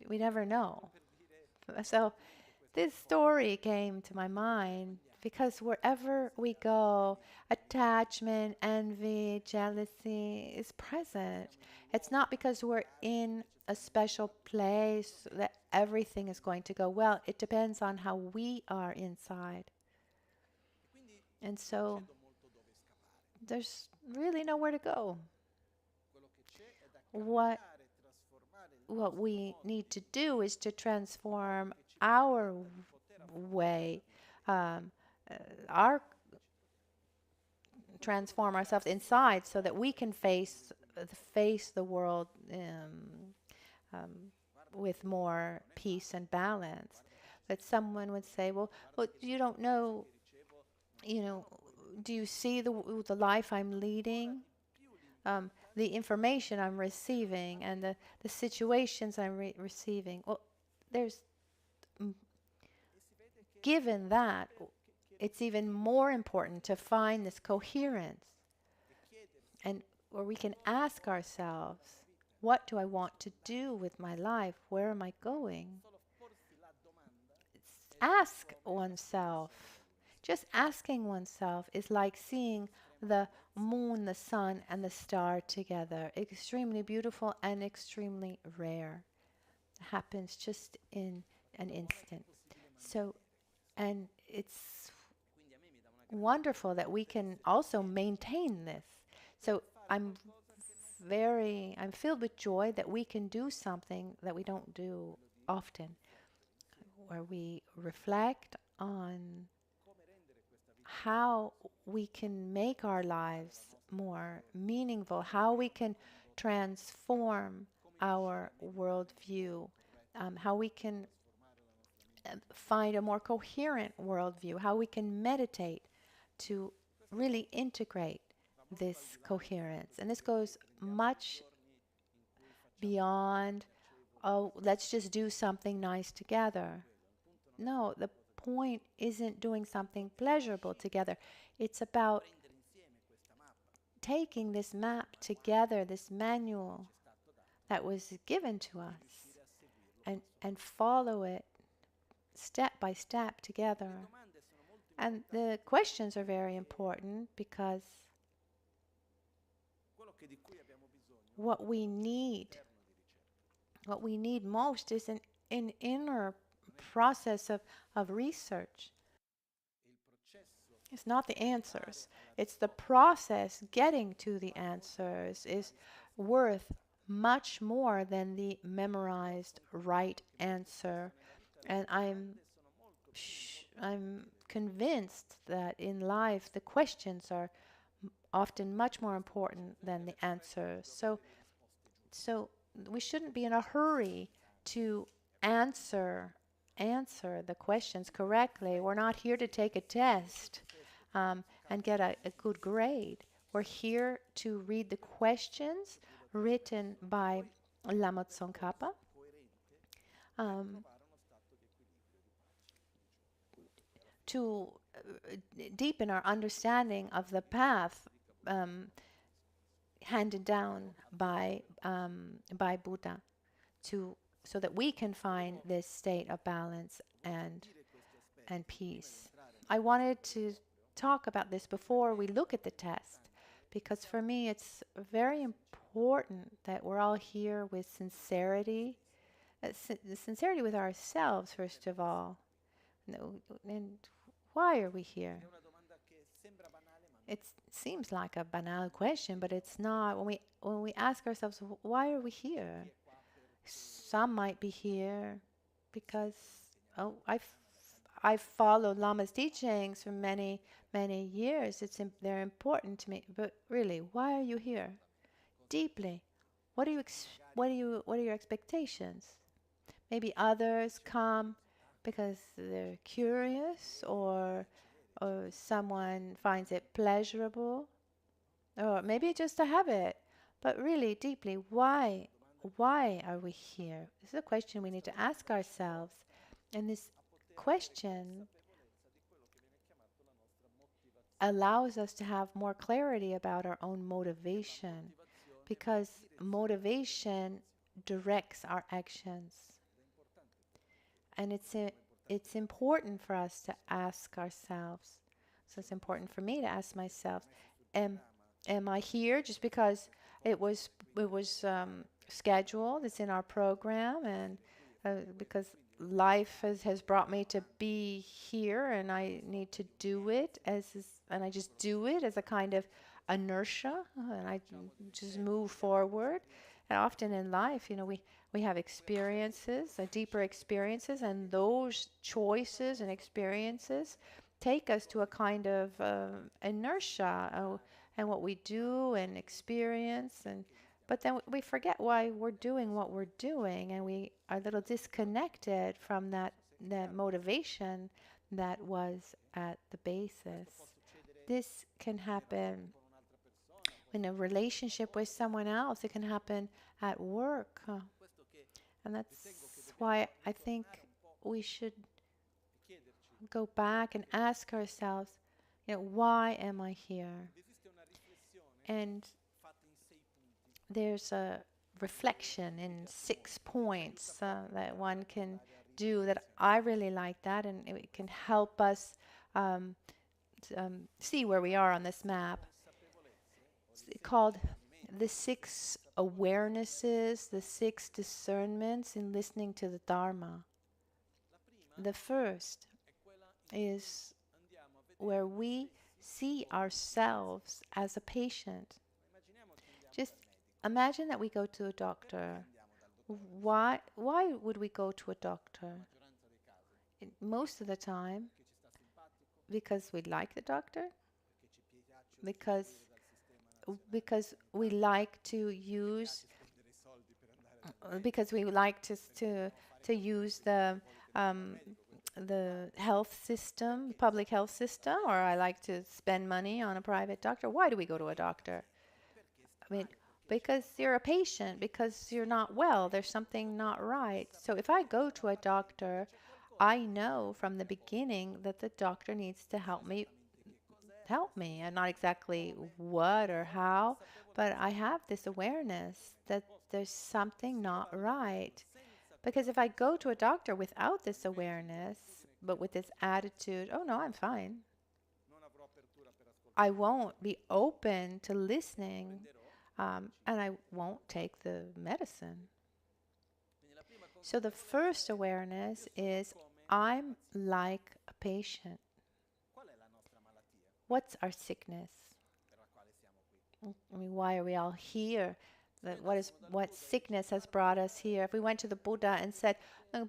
We never know. So this story came to my mind because wherever we go, attachment, envy, jealousy is present. It's not because we're in a special place that everything is going to go well. It depends on how we are inside. And so there's really nowhere to go. What we need to do is to transform our way, transform ourselves inside so that we can face the world with more peace and balance. But someone would say, well, you don't know, do you see the life I'm leading? The information I'm receiving and the situations I'm receiving. Well, given that, it's even more important to find this coherence, and where we can ask ourselves, what do I want to do with my life? Where am I going? Ask oneself. Just asking oneself is like seeing the moon, the sun, and the star together. Extremely beautiful and extremely rare. It happens just in an instant. So, and it's wonderful that we can also maintain this. So I'm filled with joy that we can do something that we don't do often, where we reflect on how we can make our lives more meaningful, how we can transform our worldview, how we can find a more coherent worldview, how we can meditate to really integrate this coherence. And this goes much beyond, oh, let's just do something nice together. No, the point isn't doing something pleasurable together. It's about taking this map together, this manual that was given to us, and follow it step by step together. And the questions are very important because what we need most is an inner process of research. It's not the answers. It's the process getting to the answers is worth much more than the memorized right answer. And I'm convinced that in life the questions are often much more important than the answers. So we shouldn't be in a hurry to answer the questions correctly. We're not here to take a test and get a good grade. We're here to read the questions written by Lama Tsongkhapa, to deepen our understanding of the path handed down by Buddha, so that we can find this state of balance and peace. I wanted to talk about this before we look at the test, because for me it's very important that we're all here with sincerity, sincerity with ourselves first of all. And why are we here? It seems like a banal question, but it's not. When we ask ourselves, why are we here? Some might be here because I've followed Lama's teachings for many, many years. They're important to me. But really, why are you here? Deeply, what are your expectations? Maybe others come because they're curious, or someone finds it pleasurable, or maybe just a habit. But really, deeply, why are we here? This is a question we need to ask ourselves. And this question allows us to have more clarity about our own motivation, because motivation directs our actions. And it's important for us to ask ourselves. So it's important for me to ask myself, am am I here just because it was scheduled, it's in our program, and because life has brought me to be here, and I need to do it and I just do it as a kind of inertia, and I just move forward. And often in life, we have experiences, deeper experiences, and those choices and experiences take us to a kind of inertia, and what we do and experience, and but then we forget why we're doing what we're doing, and we are a little disconnected from that motivation that was at the basis. This can happen in a relationship with someone else. It can happen at work. And that's why I think we should go back and ask ourselves, why am I here? And there's a reflection in 6 points that one can do that I really like that, and it can help us see where we are on this map. It's called the 6 awarenesses, the 6 discernments in listening to the Dharma. The first is where we see ourselves as a patient. Just imagine that we go to a doctor. Why would we go to a doctor? Most of the time, because we like the doctor, because we like to use use the health system, public health system, or I like to spend money on a private doctor. Why do we go to a doctor? I mean, because you're a patient, because you're not well, there's something not right. So if I go to a doctor, I know from the beginning that the doctor needs to help me, and not exactly what or how, but I have this awareness that there's something not right. Because if I go to a doctor without this awareness, but with this attitude, oh no, I'm fine, I won't be open to listening, and I won't take the medicine. So the first awareness is I'm like a patient. What's our sickness? I mean, why are we all here? What sickness has brought us here? If we went to the Buddha and said,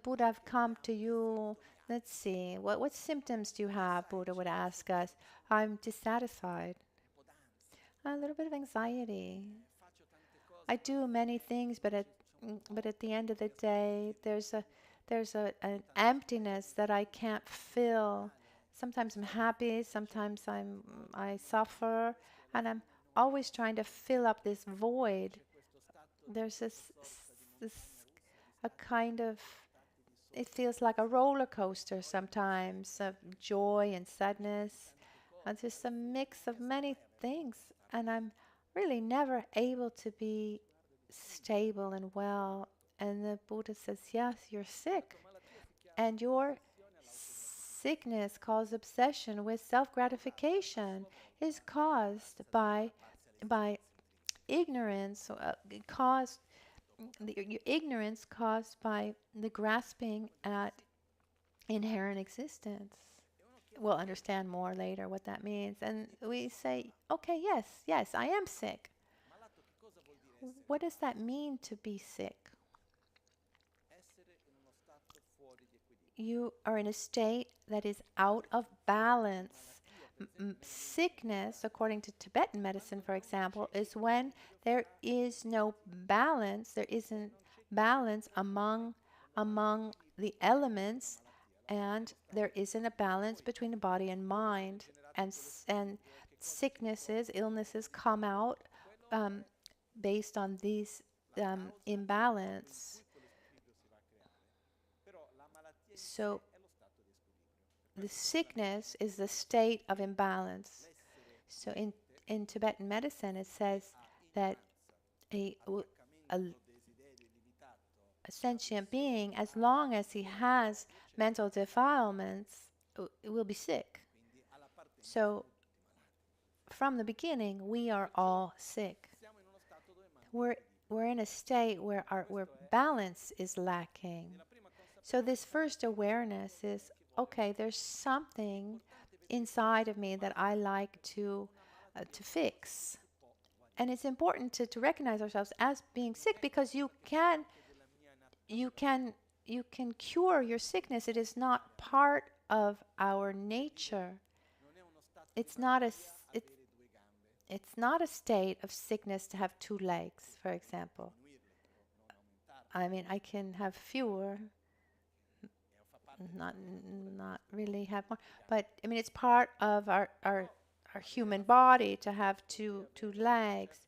Buddha, I've come to you. Let's see, what symptoms do you have? Buddha would ask us. I'm dissatisfied. A little bit of anxiety. I do many things, but at the end of the day, there's an emptiness that I can't fill. Sometimes I'm happy, sometimes I suffer, and I'm always trying to fill up this void. There's this a kind of, it feels like a roller coaster sometimes, of joy and sadness, and just a mix of many things, and I'm really never able to be stable and well. And the Buddha says, yes, you're sick, and your sickness caused obsession with self-gratification is caused by ignorance, ignorance caused by the grasping at inherent existence. We'll understand more later what that means. And we say, okay, yes, I am sick. What does that mean to be sick? you are in a state that is out of balance. Sickness, according to Tibetan medicine, for example, is when there is no balance, there isn't balance among the elements, and there isn't a balance between the body and mind, and sicknesses, illnesses come out based on these imbalance. So the sickness is the state of imbalance. So in Tibetan medicine, it says that a, a, a sentient being, as long as he has mental defilements, will be sick. So from the beginning, we are all sick. We're in a state where balance is lacking. So this first awareness is, okay, there's something inside of me that I like to fix. And it's important to recognize ourselves as being sick, because you can cure your sickness. It is not part of our nature. It's not a state of sickness to have two legs, for example. I mean, I can have fewer, not really have more, but I mean, it's part of our human body to have two legs.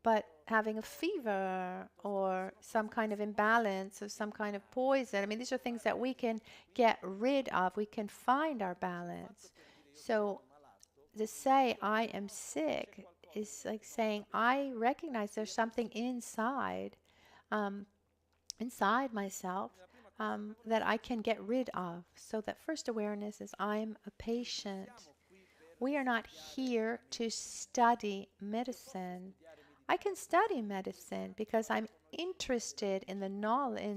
But having a fever or some kind of imbalance or some kind of poison, I mean, these are things that we can get rid of. We can find our balance. So to say I am sick is like saying I recognize there's something inside myself that I can get rid of. So that first awareness is I'm a patient. We are not here to study medicine. I can study medicine because I'm interested in the knowledge.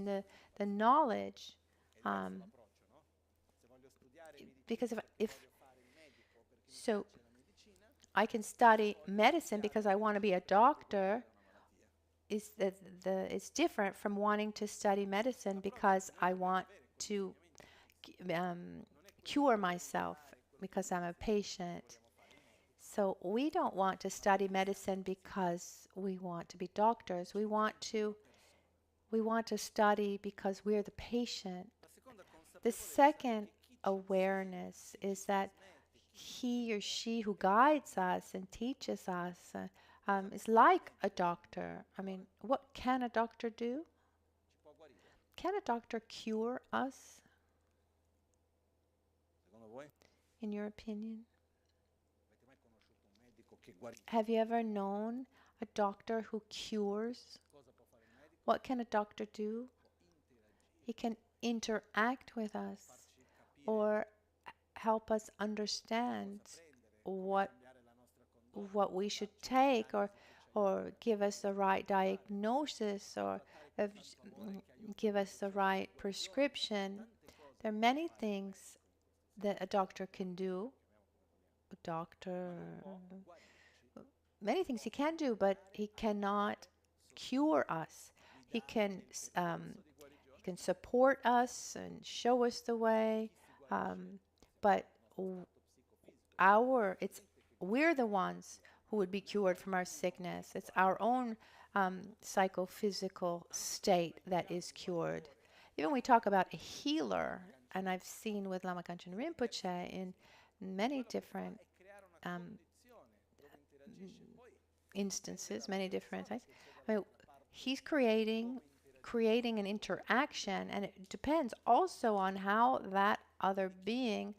Because if so, I can study medicine because I want to be a doctor. It's different from wanting to study medicine because I want to cure myself because I'm a patient. So we don't want to study medicine because we want to be doctors. We want to study because we're the patient. The second awareness is that he or she who guides us and teaches us is like a doctor. I mean, what can a doctor do? Can a doctor cure us? In your opinion? Have you ever known a doctor who cures? What can a doctor do? He can interact with us or help us understand what we should take, or give us the right diagnosis, or give us the right prescription. There are many things that a doctor can do. Many things he can do, but he cannot cure us. He can support us and show us the way, but we're the ones who would be cured from our sickness. It's our own psychophysical state that is cured. Even we talk about a healer, and I've seen with Lama Kanchen Rinpoche in many different instances, many different times. I mean, he's creating an interaction, and it depends also on how that other being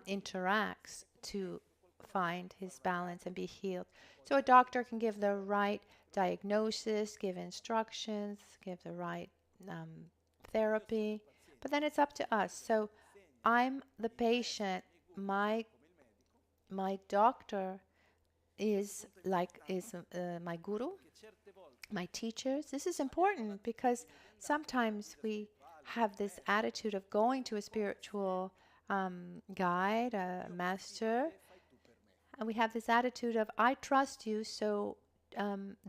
interacts to find his balance and be healed. So a doctor can give the right diagnosis, give instructions, give the right therapy, but then it's up to us. So I'm the patient. My doctor is my guru, my teachers. This is important because sometimes we have this attitude of going to a spiritual guide, a master, and we have this attitude of I trust you, so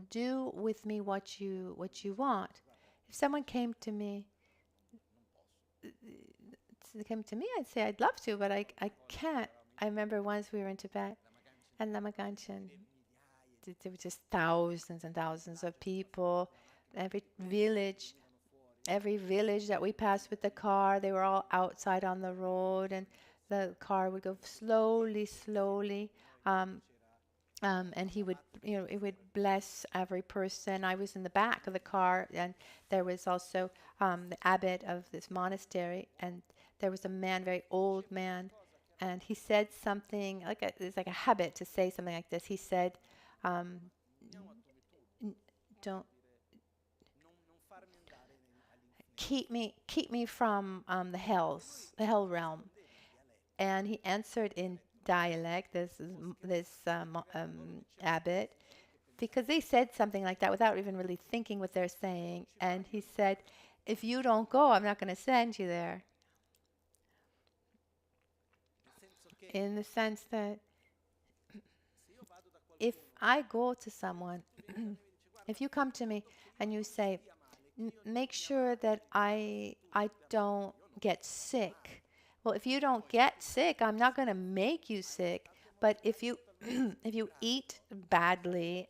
do with me what you want. If someone came to me, came to me, I'd say I'd love to, but I can't. I remember once we were in Tibet and Lama Ganchen, there were just thousands and thousands of people. Every village, every village that we passed with the car, they were all outside on the road, and the car would go slowly, slowly. Um, and he would, it would bless every person. I was in the back of the car, and there was also the abbot of this monastery, and there was a man, very old man, and he said something it's like a habit to say something like this. He said, um, "Don't keep me from the hell realm." And he answered in dialect, this abbot, because they said something like that without even really thinking what they're saying. And he said, "If you don't go, I'm not going to send you there." In the sense that if I go to someone, if you come to me and you say, make sure that I don't get sick. Well, if you don't get sick, I'm not going to make you sick. But if you if you eat badly,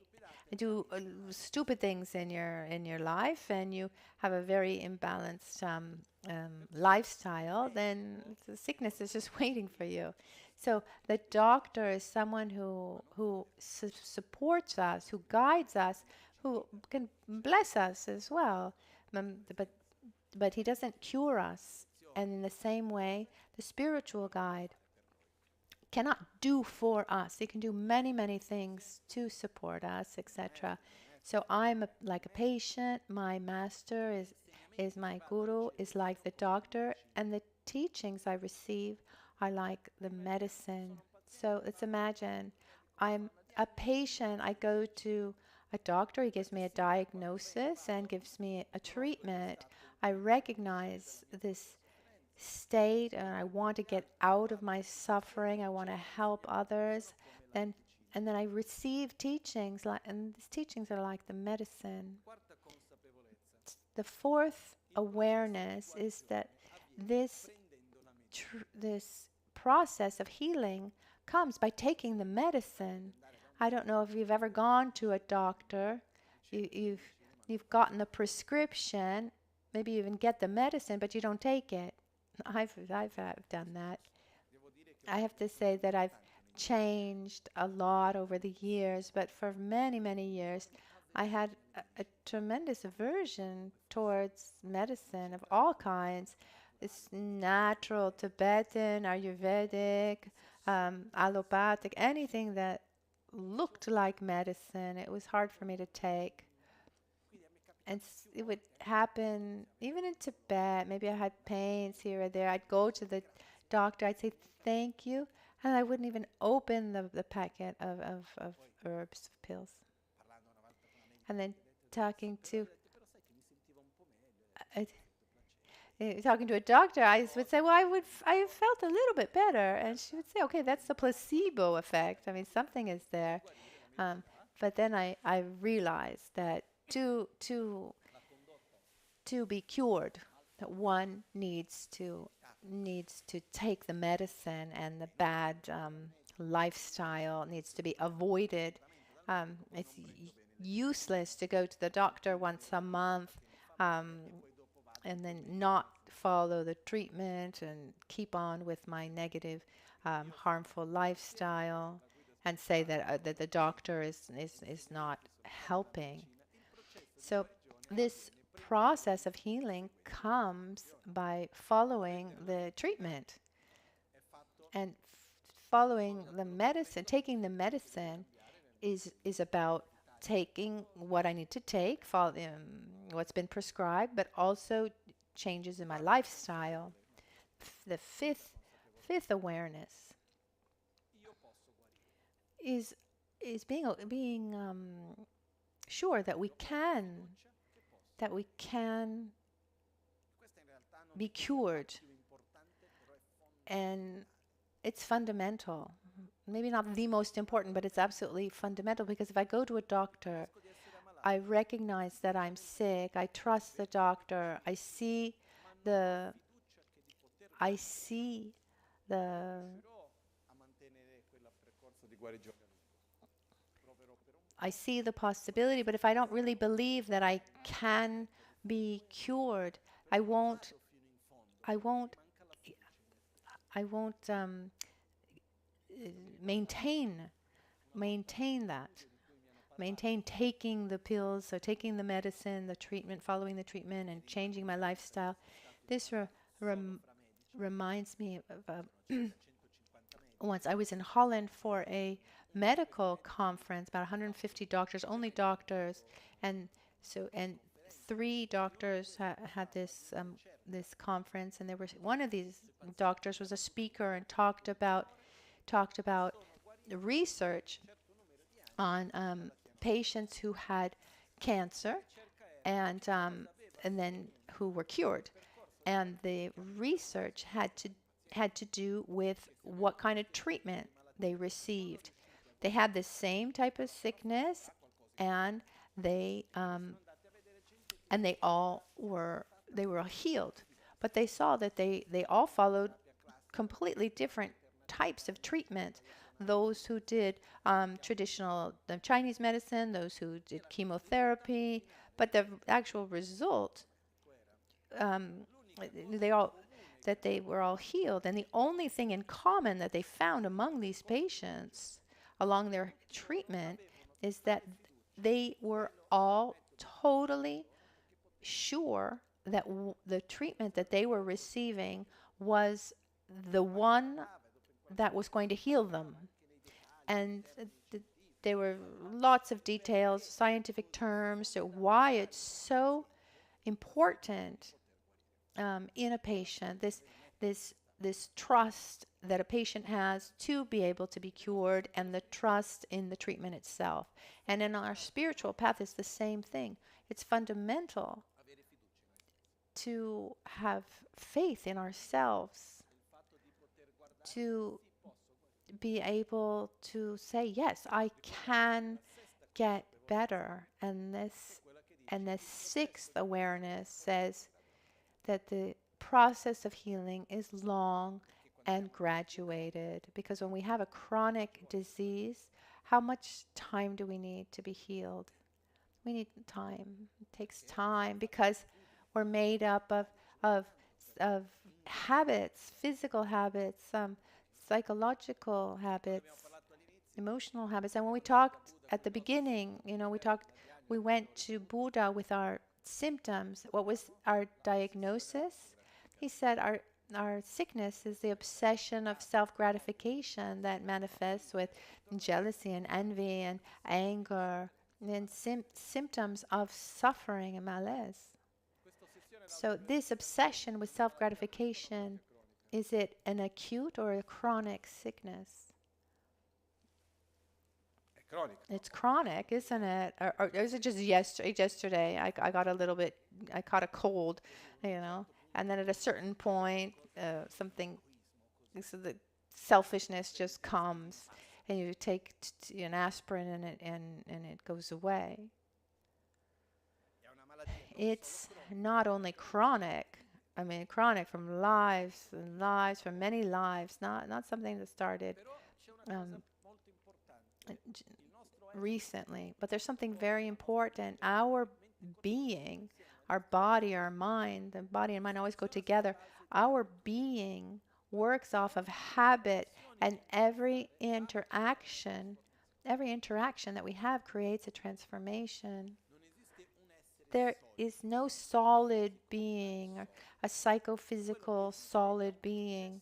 do stupid things in your life, and you have a very imbalanced lifestyle, then the sickness is just waiting for you. So the doctor is someone who supports us, who guides us, who can bless us as well. But he doesn't cure us. And in the same way, the spiritual guide cannot do for us. He can do many, many things to support us, etc. So I'm like a patient. My master is my guru, is like the doctor, and the teachings I receive are like the medicine. So let's imagine I'm a patient. I go to a doctor. He gives me a diagnosis and gives me a treatment. I recognize this state and I want to get out of my suffering. I want to help others. And then I receive teachings, and these teachings are like the medicine. The fourth awareness is that this process of healing comes by taking the medicine. I don't know if you've ever gone to a doctor. You've gotten the prescription. Maybe you even get the medicine, but you don't take it. I've done that. I have to say that I've changed a lot over the years, but for many, many years, I had a tremendous aversion towards medicine of all kinds. It's natural, Tibetan, Ayurvedic, allopathic, anything that looked like medicine. It was hard for me to take. And it would happen even in Tibet. Maybe I had pains here or there. I'd go to the doctor. I'd say, thank you. And I wouldn't even open the packet of herbs, pills. And then talking to a doctor, I would say, well, I felt a little bit better. And she would say, okay, that's the placebo effect. I mean, something is there. But then I realized that to be cured, that one needs to take the medicine, and the bad lifestyle needs to be avoided. It's useless to go to the doctor once a month and then not follow the treatment and keep on with my negative, harmful lifestyle, and say that that the doctor is not helping. So this process of healing comes by following the treatment and following the medicine. Taking the medicine is about taking what I need to take, what's been prescribed, but also changes in my lifestyle. The fifth awareness is being sure that we can be cured. And it's fundamental. Maybe not the most important, but it's absolutely fundamental, because if I go to a doctor, I recognize that I'm sick, I trust the doctor, I see I see the I see the possibility, but if I don't really believe that I can be cured, I won't I won't I won't maintain maintain that. Maintain taking the pills or taking the medicine, the treatment, following the treatment, and changing my lifestyle. This rem- reminds me of once I was in Holland for a medical conference, about 150 doctors, only doctors, and and three doctors had this conference, and there was one of these doctors was a speaker and talked about the research on patients who had cancer and then who were cured, and the research had to do with what kind of treatment they received. They had the same type of sickness, and they they were all healed, but they saw that they all followed completely different types of treatment. Those who did traditional Chinese medicine, those who did chemotherapy, but the actual result, um, they all that they were all healed. And the only thing in common that they found among these patients along their treatment is that they were all totally sure that the treatment that they were receiving was the one that was going to heal them. And there were lots of details, scientific terms, so why it's so important in a patient, this trust that a patient has to be able to be cured, and the trust in the treatment itself. And in our spiritual path, it's the same thing. It's fundamental to have faith in ourselves, to be able to say, yes, I can get better. And this sixth awareness says that the process of healing is long and graduated, because when we have a chronic disease, how much time do we need to be healed? We need time. It takes time because we're made up of, of habits, physical habits, psychological habits, emotional habits. And when we talked at the beginning, we went to Buddha with our symptoms. What was our diagnosis? He said our sickness is the obsession of self-gratification that manifests with jealousy and envy and anger, and symptoms of suffering and malaise. So this obsession with self-gratification, is it an acute or a chronic sickness? It's chronic, isn't it? Or is it just yesterday? I got a little bit, I caught a cold, and then at a certain point, so the selfishness just comes, and you take an aspirin, and it goes away. It's not only chronic. I mean, chronic from lives and lives, from many lives, not something that started recently, but there's something very important. Our being, our body, our mind, the body and mind always go together. Our being works off of habit, and every interaction that we have creates a transformation. There is no solid being, a psychophysical solid being.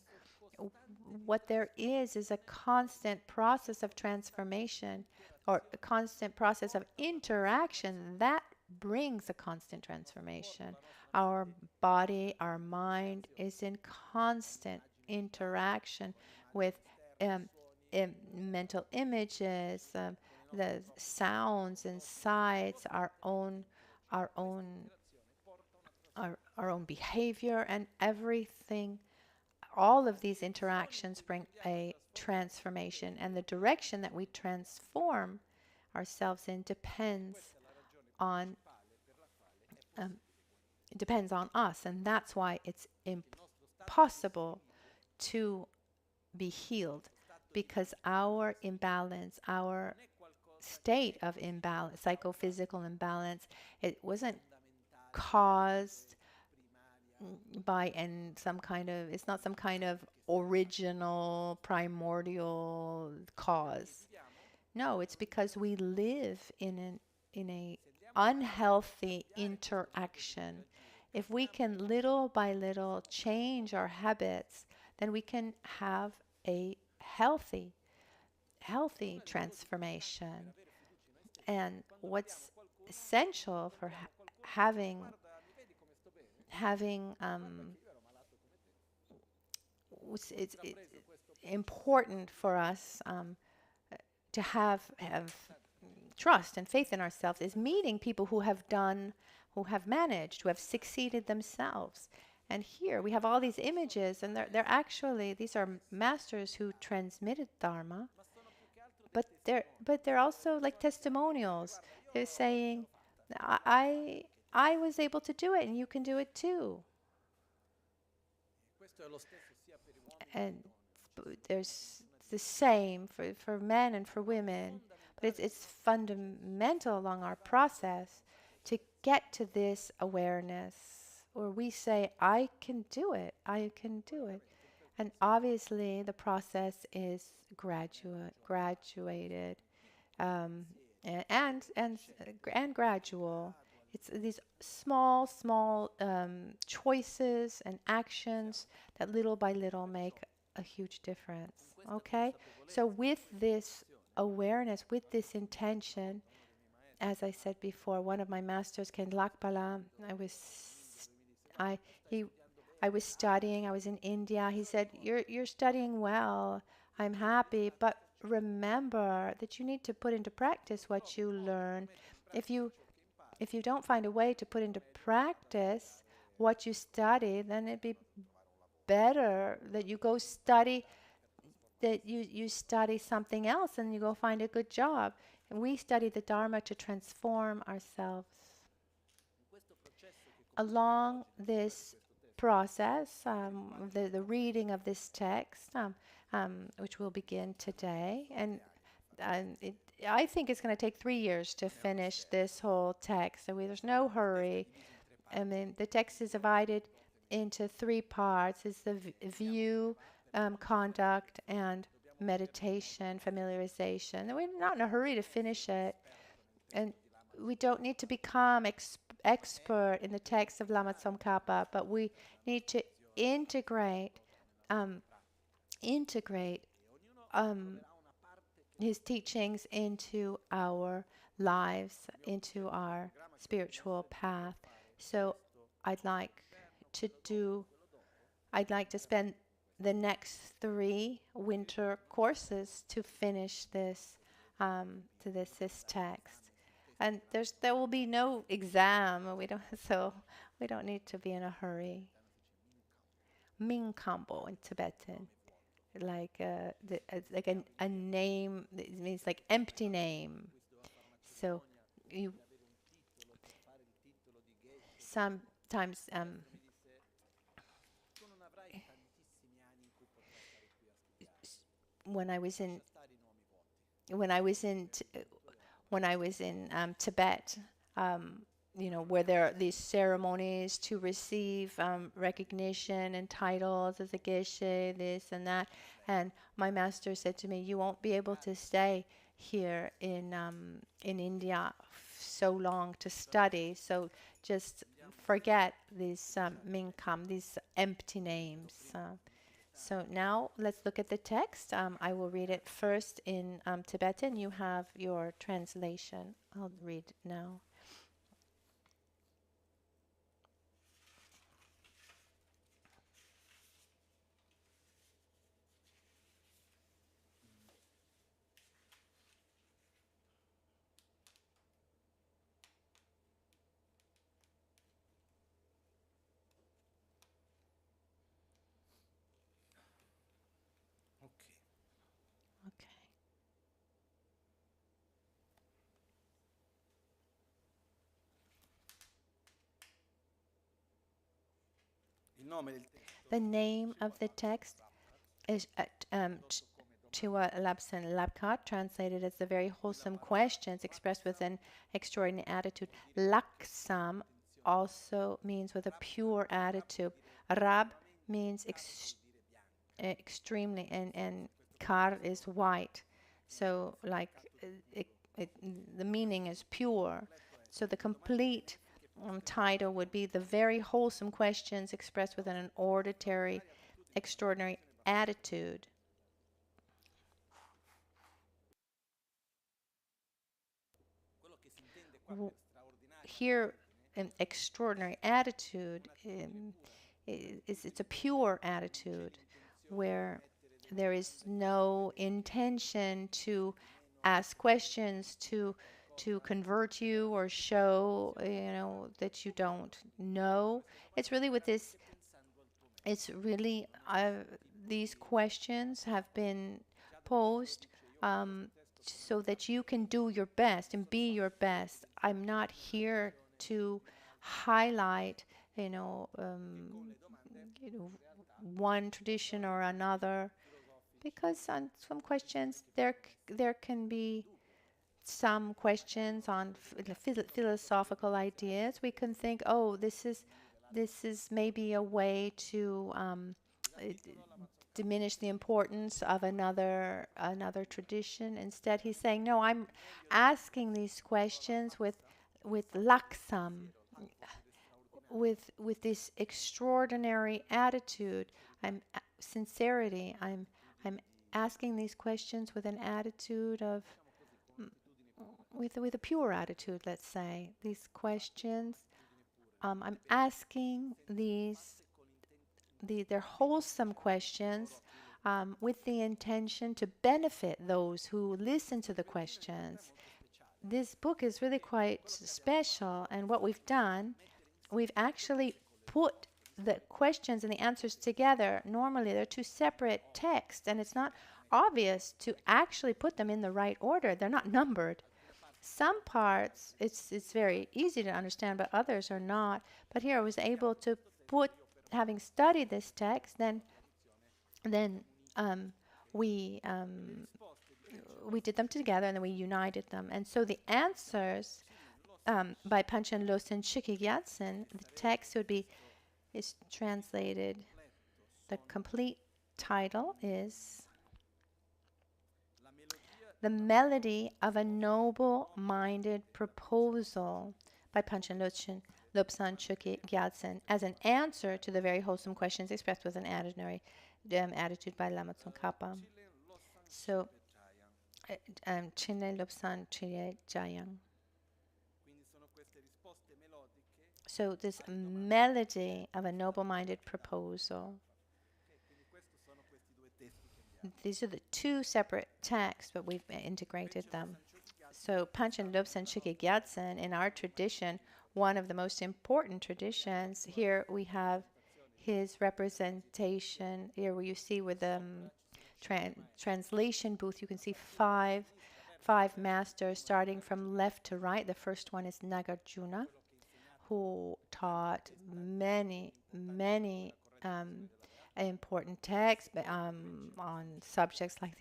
What there is a constant process of transformation, or a constant process of interaction that brings a constant transformation. Our body, our mind is in constant interaction with mental images, the sounds and sights, our own behavior, and everything. All of these interactions bring a transformation, and the direction that we transform ourselves in depends on us, and that's why it's possible to be healed, because our imbalance, our state of imbalance, psychophysical imbalance, it wasn't caused by some kind of, it's not some kind of original primordial cause. No, it's because we live in a unhealthy interaction. If we can little by little change our habits, then we can have a healthy transformation. And what's essential for having it's important for us to have trust and faith in ourselves is meeting people who have managed, who have succeeded themselves. And here we have all these images, and they're actually, these are masters who transmitted Dharma, but they're also like testimonials. They're saying, I was able to do it, and you can do it too. And there's the same for men and for women, but it's fundamental along our process to get to this awareness where we say, I can do it, I can do it. And obviously the process is graduated, and gradual. It's these small choices and actions that little by little make a huge difference. Okay? So with this awareness, with this intention, as I said before, one of my masters, Ken Lakpala, I was studying, I was in India. He said, you're studying well, I'm happy, but remember that you need to put into practice what you learn. If you don't find a way to put into practice what you study, then it'd be better that you go study, that you study something else and you go find a good job. And we study the Dharma to transform ourselves. Along this process, the reading of this text, which will begin today, and I think it's going to take 3 years to finish this whole text. So there's no hurry. I mean, the text is divided into 3 parts. It's the view, conduct, and meditation, familiarization. And we're not in a hurry to finish it. And we don't need to become expert in the text of Lama Tsongkhapa, but we need to integrate his teachings into our lives, into our spiritual path. So I'd like to spend the next 3 winter courses to finish this this text. And there will be no exam. We don't need to be in a hurry. Minkambo in Tibetan, like a name. It means like empty name. So you sometimes when I was in Tibet, where there are these ceremonies to receive recognition and titles as a geshe, this and that. And my master said to me, "You won't be able to stay here in India so long to study. So just forget these minkam, these empty names." So now let's look at the text. I will read it first in Tibetan. You have your translation. I'll read now. Okay. The name of the text is Chua Labsan Labkat, translated as the very wholesome questions expressed with an extraordinary attitude. Laksam also means with a pure attitude. Rab means extremely, and kar is white. So, like, the meaning is pure. So, the complete title would be the very wholesome questions expressed within an ordinary, extraordinary attitude. Here, an extraordinary attitude it's a pure attitude where there is no intention to ask questions to convert you or show that you don't know. It's really with this. It's really these questions have been posed so that you can do your best and be your best. I'm not here to highlight, one tradition or another, because on some questions there can be some questions on philosophical ideas. We can think, oh, this is maybe a way to diminish the importance of another tradition. Instead, he's saying, no, I'm asking these questions with laksam, with this extraordinary attitude. Sincerity. I'm asking these questions with an attitude of with a pure attitude. Let's say these questions. I'm asking they're wholesome questions with the intention to benefit those who listen to the questions. This book is really quite special, and what we've done, we've actually put the questions and the answers together. Normally, they're two separate texts, and it's not obvious to actually put them in the right order. They're not numbered. Some parts, it's very easy to understand, but others are not. But here I was able to put, having studied this text, then we did them together and then we united them. And so the answers by Panchen Losен Shikigyatsen, the text is translated. The complete title is The Melody of a Noble-Minded Proposal by Panchen Lobsan Chukyi Gyaltsen, as an answer to the very wholesome questions expressed with an ordinary attitude by Lama Tsongkhapa. So, Chinle Lobsan Chile Jayang. So, this melody of a noble-minded proposal. These are the two separate texts, but we've integrated them. So Panchen Lobsan Chukyi Gyatsen, in our tradition, one of the most important traditions, here we have his representation. Here where you see with the translation booth, you can see five masters starting from left to right. The first one is Nagarjuna, who taught many important texts on subjects like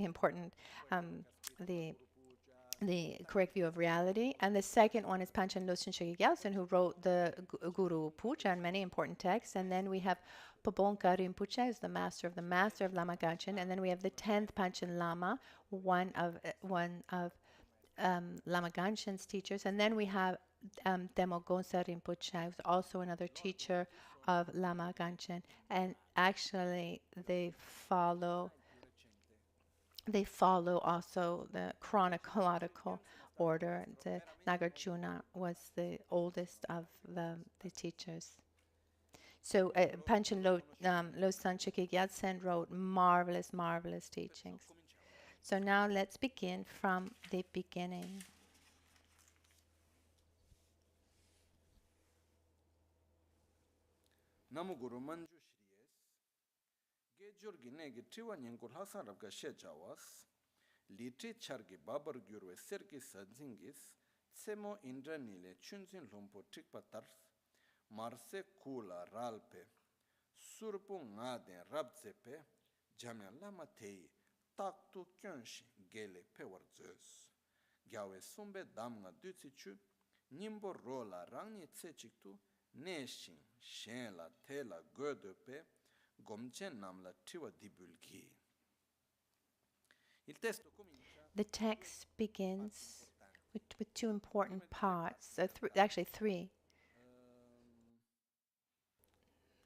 the correct view of reality. And the second one is Panchen Losен Chukyi Gyaltsen, who wrote the Guru Puja and many important texts. And then we have Pobonka Rinpoche, who's the master of Lama Gachin. And then we have the 10th Panchen Lama, one of Lama Ganchen's teachers. And then we have Demo Gonsa Rinpoche, who's also another teacher of Lama Ganchen. And actually they follow also the chronological order. The Nagarjuna was the oldest of the teachers. So Panchen Losang Chukyi Gyatsen wrote marvelous teachings. So now let's begin from the beginning. Namu Guru Manju Shries, Gejurgi Negi Tiwa Nyingul Hasan Rabga Shejawas, Liti Chargi Babar Gurwe Sergi Sadzingis, Tsemo Indranile Chunzin Lumpo Tikpatars, Marse Kula Ralpe, surpo nga den rabzepe jamya lama tei taktu kyonshi gele pewar zeus. Gyawe sumbe damga dutsi chu nimbo rola rangni tsechiktu neshin shen la te la godope gomchen namla tiwa dibulgi. Il testo comincia The text begins with two important parts, actually three.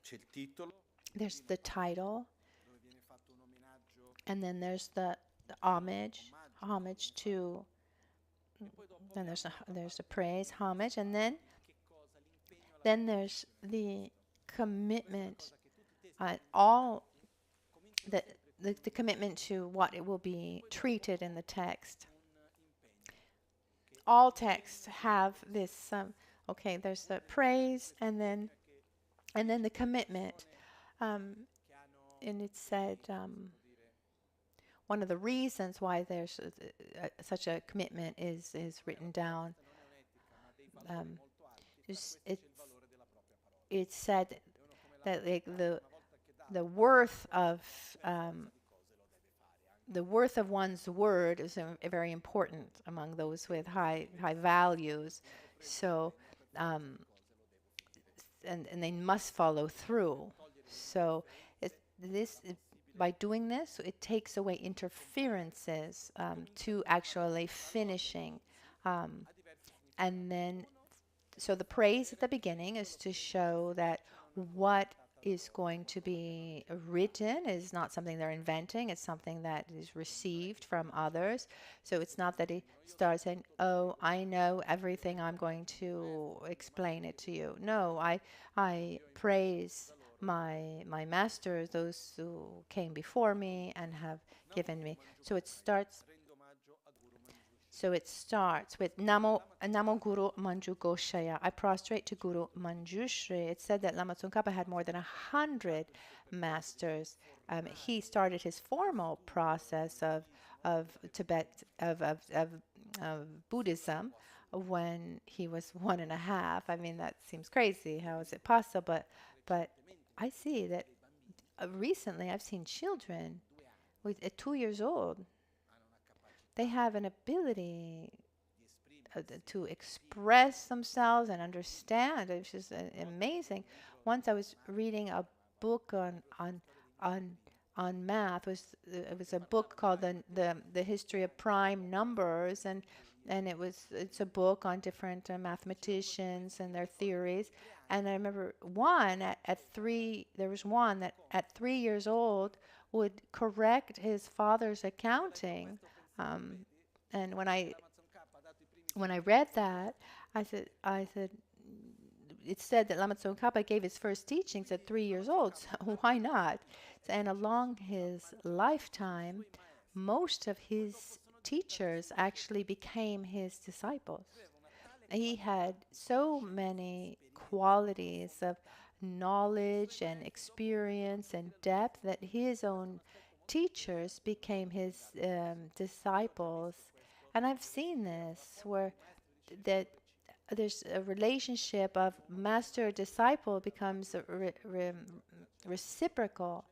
c'è il titolo There's the title, dove viene fatto un omaggio and then there's the homage to, then there's a praise, homage, and che cosa l'impegno alla then there's the commitment, all the, the commitment to what it will be treated in the text. All texts have this. Okay, there's the praise, and then the commitment, and it said one of the reasons why there's such a commitment is written down. It said that the worth of one's word is very important among those with high values. So, and they must follow through. So, by doing this, it takes away interferences to actually finishing, and then. So the praise at the beginning is to show that what is going to be written is not something they're inventing. It's something that is received from others. So it's not that he starts saying, "Oh, I know everything. I'm going to explain it to you." No, I praise my masters, those who came before me and have given me. So it starts with Namo Guru Manju Goshaya. I prostrate to Guru Manjushri. It said that Lama Tsongkhapa had more than 100 masters. He started his formal process of Tibet of Buddhism when he was 1.5. I mean, that seems crazy. How is it possible? But I see that recently I've seen children at 2 years old. They have an ability to express themselves and understand. It's just amazing. Once I was reading a book on math. It was a book called the History of Prime Numbers, and it's a book on different mathematicians and their theories. And I remember there was one that at 3 years old would correct his father's accounting. And when I read that, I said, it said that Lama Tsongkhapa gave his first teachings at 3 years old, so why not? And along his lifetime, most of his teachers actually became his disciples. He had so many qualities of knowledge and experience and depth that his own teachers became his disciples. And I've seen this where that there's a relationship of master-disciple becomes reciprocal.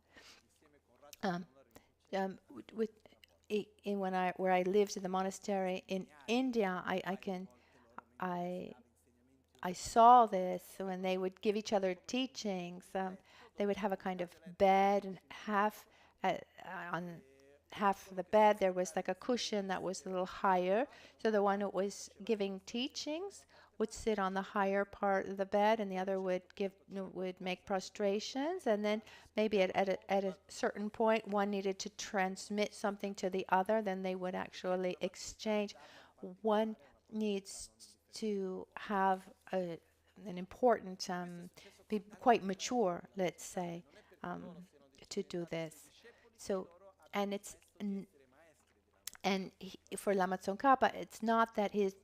With where I lived in the monastery in India, I saw this when they would give each other teachings. They would have a kind of bed, and on half of the bed there was like a cushion that was a little higher. So the one who was giving teachings would sit on the higher part of the bed, and the other would make prostrations. And then maybe at a certain point, one needed to transmit something to the other. Then they would actually exchange. One needs to have an important, be quite mature, let's say, to do this. So, for Lama Tsongkhapa, it's not that his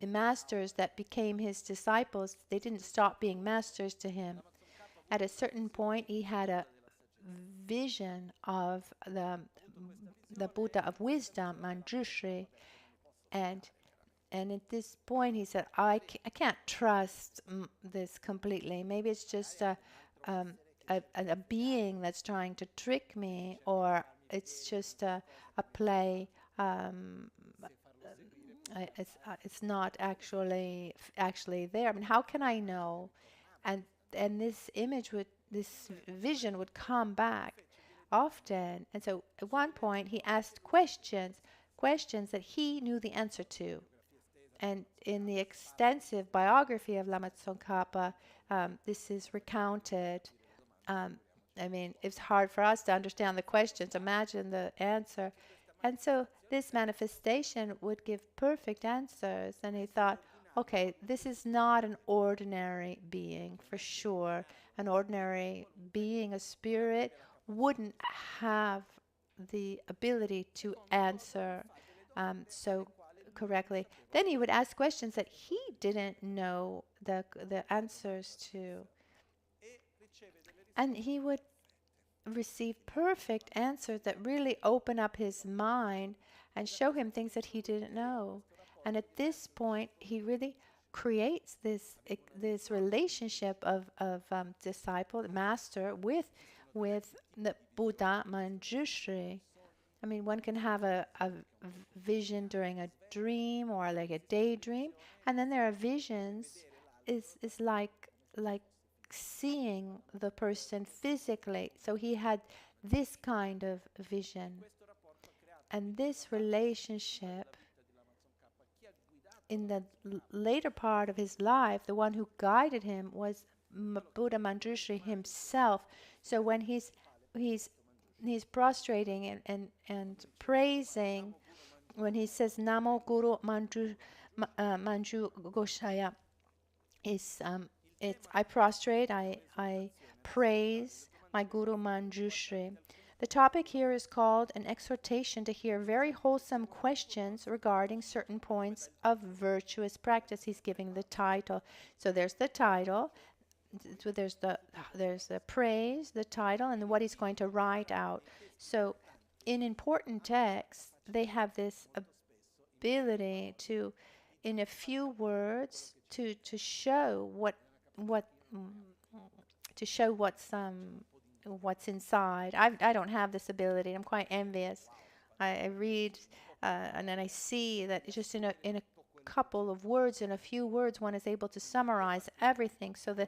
masters that became his disciples, they didn't stop being masters to him. At a certain point, he had a vision of the Buddha of wisdom, Manjushri, and at this point he said, I can't trust this completely. Maybe it's just a a being that's trying to trick me, or it's just a play. Um, it's not actually there. I mean, how can I know? And this image would, this vision would come back often. And so at one point he asked questions that he knew the answer to. And in the extensive biography of Lama Tsongkhapa, this is recounted. Um, I mean, it's hard for us to understand the questions. Imagine the answer. And so this manifestation would give perfect answers. And he thought, okay, this is not an ordinary being for sure. An ordinary being, a spirit, wouldn't have the ability to answer so correctly. Then he would ask questions that he didn't know the answers to. And he would receive perfect answers that really open up his mind and show him things that he didn't know. And at this point, he really creates this relationship of disciple, master, with the Buddha Manjushri. I mean, one can have a vision during a dream or like a daydream, and then there are visions is like seeing the person physically. So he had this kind of vision. And this relationship, in the later part of his life, the one who guided him was Buddha Manjushri himself. So when he's prostrating and praising, when he says Namo Guru Manju Goshaya, it's I prostrate, I praise my Guru Manjushri. The topic here is called an exhortation to hear very wholesome questions regarding certain points of virtuous practice. He's giving the title. So there's the title, so there's the praise, the title, and what he's going to write out. So in important texts, they have this ability to, in a few words, to show what's inside. I don't have this ability. I'm quite envious. I read and then I see that just in a couple of words, in a few words, one is able to summarize everything. So the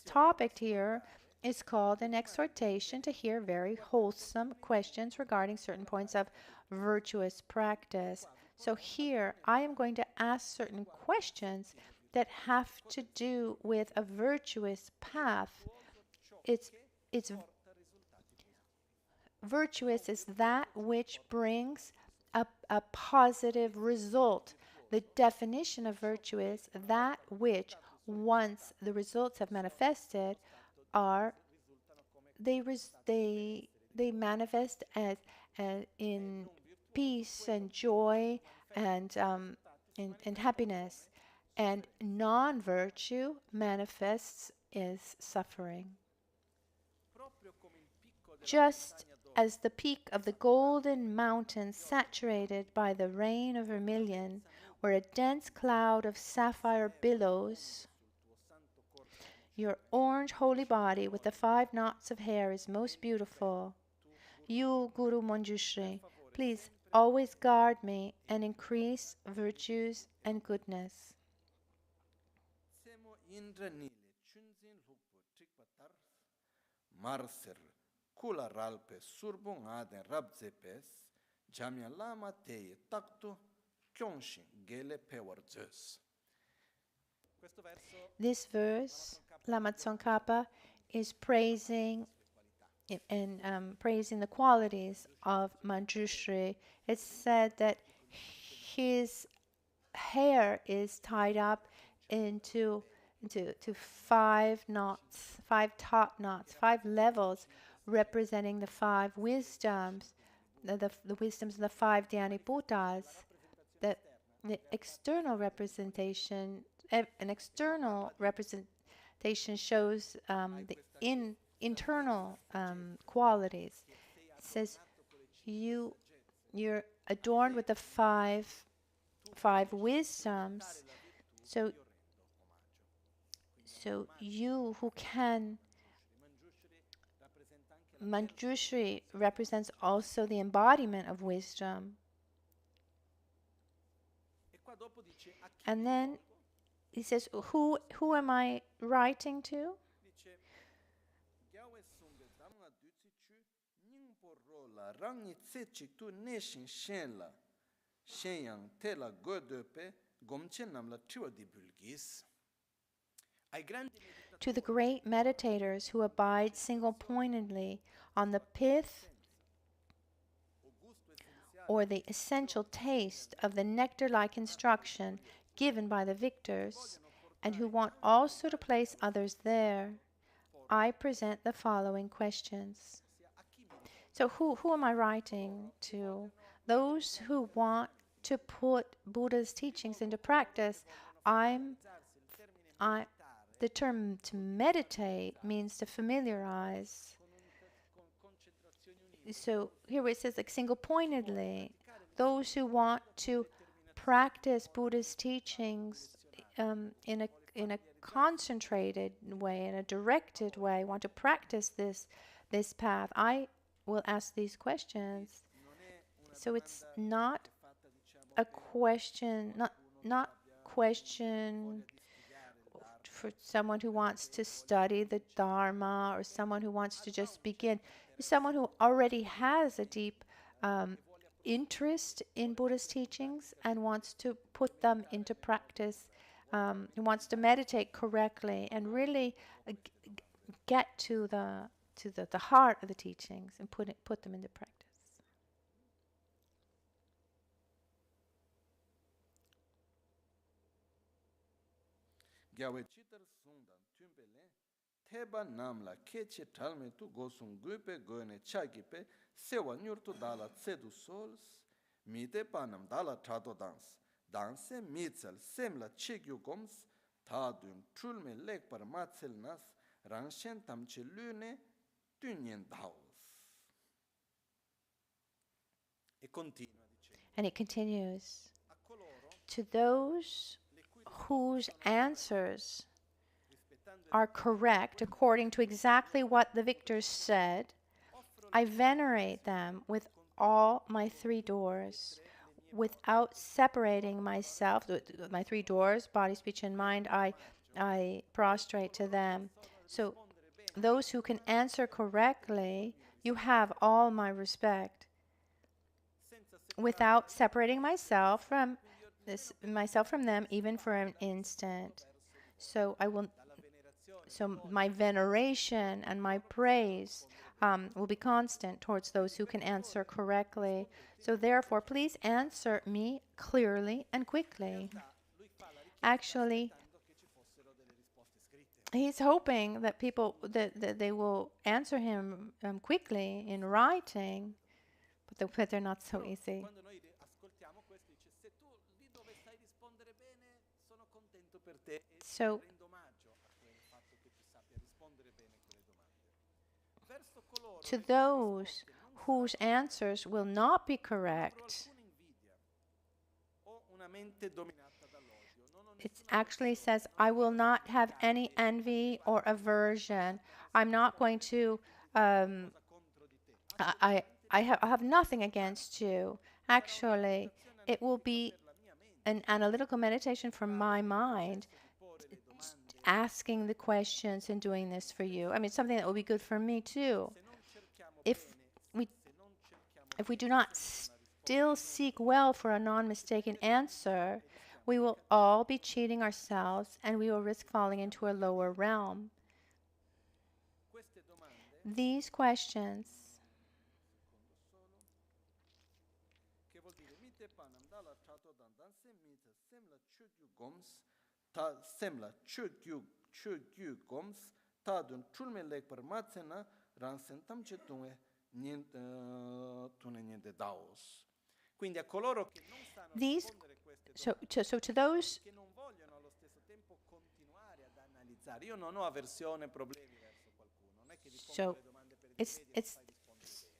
topic here is called an exhortation to hear very wholesome questions regarding certain points of virtuous practice. So here I am going to ask certain questions that have to do with a virtuous path. It's virtuous is that which brings a positive result. The definition of virtue is that which, once the results have manifested, they manifest as in peace and joy and happiness, and non-virtue manifests as suffering. Just as the peak of the golden mountain saturated by the rain of vermilion, where a dense cloud of sapphire billows, your orange holy body with the 5 knots of hair is most beautiful. You, Guru Manjushri, please always guard me and increase virtues and goodness. Kula ralpe surbo ngaden rabzepes, jamia lama teye taktu, kyongshin gele pewarzus. This verse, Lama Tsongkhapa, is praising praising the qualities of Manjushri. It's said that his hair is tied up into 5 knots, 5 top knots, 5 levels, representing the 5 wisdoms, the wisdoms of the 5 Dhyani Buddhas. The external representation, an external representation shows the internal qualities. It says you're adorned with the 5 wisdoms. So you who can Manjushri represents also the embodiment of wisdom. And then he says, who am I writing to? To the great meditators who abide single-pointedly on the pith or the essential taste of the nectar-like instruction given by the victors, and who want also to place others there, I present the following questions. So who am I writing to? Those who want to put Buddha's teachings into practice. The term to meditate means to familiarize. So here where it says like single-pointedly, those who want to practice Buddha's teachings in a concentrated way, in a directed way, want to practice this path, I will ask these questions. So it's not a question, not question for someone who wants to study the Dharma or someone who wants to just begin. Someone who already has a deep interest in Buddha's teachings and wants to put them into practice, wants to meditate correctly and really get to the heart of the teachings and put them into practice. Teba namla keche talme tu gosung gupe goene chagipe sewa nyurtu dala tsedu sols mite panam dala trato danse mitsel semla chegyu goms tadun trulme lek par matsel nas rangshen tamche lune tunyen daos. And it continues, to those whose answers are correct according to exactly what the victors said, I venerate them with all my three doors, without separating myself. My three doors, body, speech, and mind, I prostrate to them. So those who can answer correctly, you have all my respect, without separating myself from them, even for an instant. So my veneration and my praise will be constant towards those who can answer correctly. So therefore, please answer me clearly and quickly. Actually, he's hoping that that they will answer him quickly in writing, but they're not so easy. So to those whose answers will not be correct, it actually says, I will not have any envy or aversion. I'm not going to, I have nothing against you. Actually, it will be an analytical meditation from my mind, asking the questions and doing this for you. I mean, something that will be good for me too. If we do not still seek well for a non-mistaken answer, we will all be cheating ourselves and we will risk falling into a lower realm. These questions so to those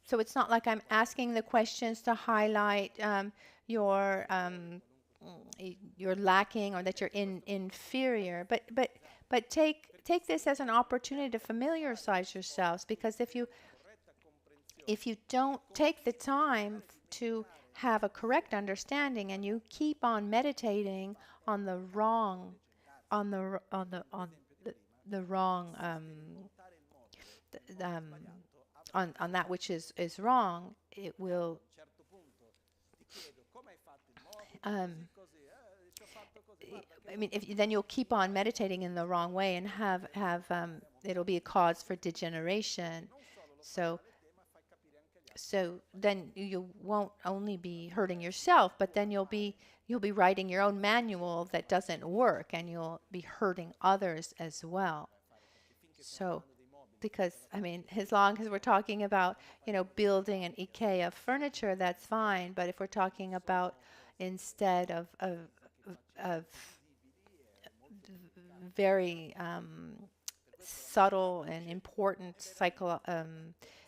so it's not like I'm asking the questions to highlight your you're lacking or that you're inferior, but take this as an opportunity to familiarize yourselves, because if you if you don't take the time to have a correct understanding and you keep on meditating on the wrong, on the wrong, th- um, on that which is wrong, it will. Um, I mean, then you'll keep on meditating in the wrong way and have it'll be a cause for degeneration. So then you won't only be hurting yourself, but then you'll be writing your own manual that doesn't work, and you'll be hurting others as well. So, because I mean, as long as we're talking about building an IKEA furniture, that's fine. But if we're talking about instead of very subtle and important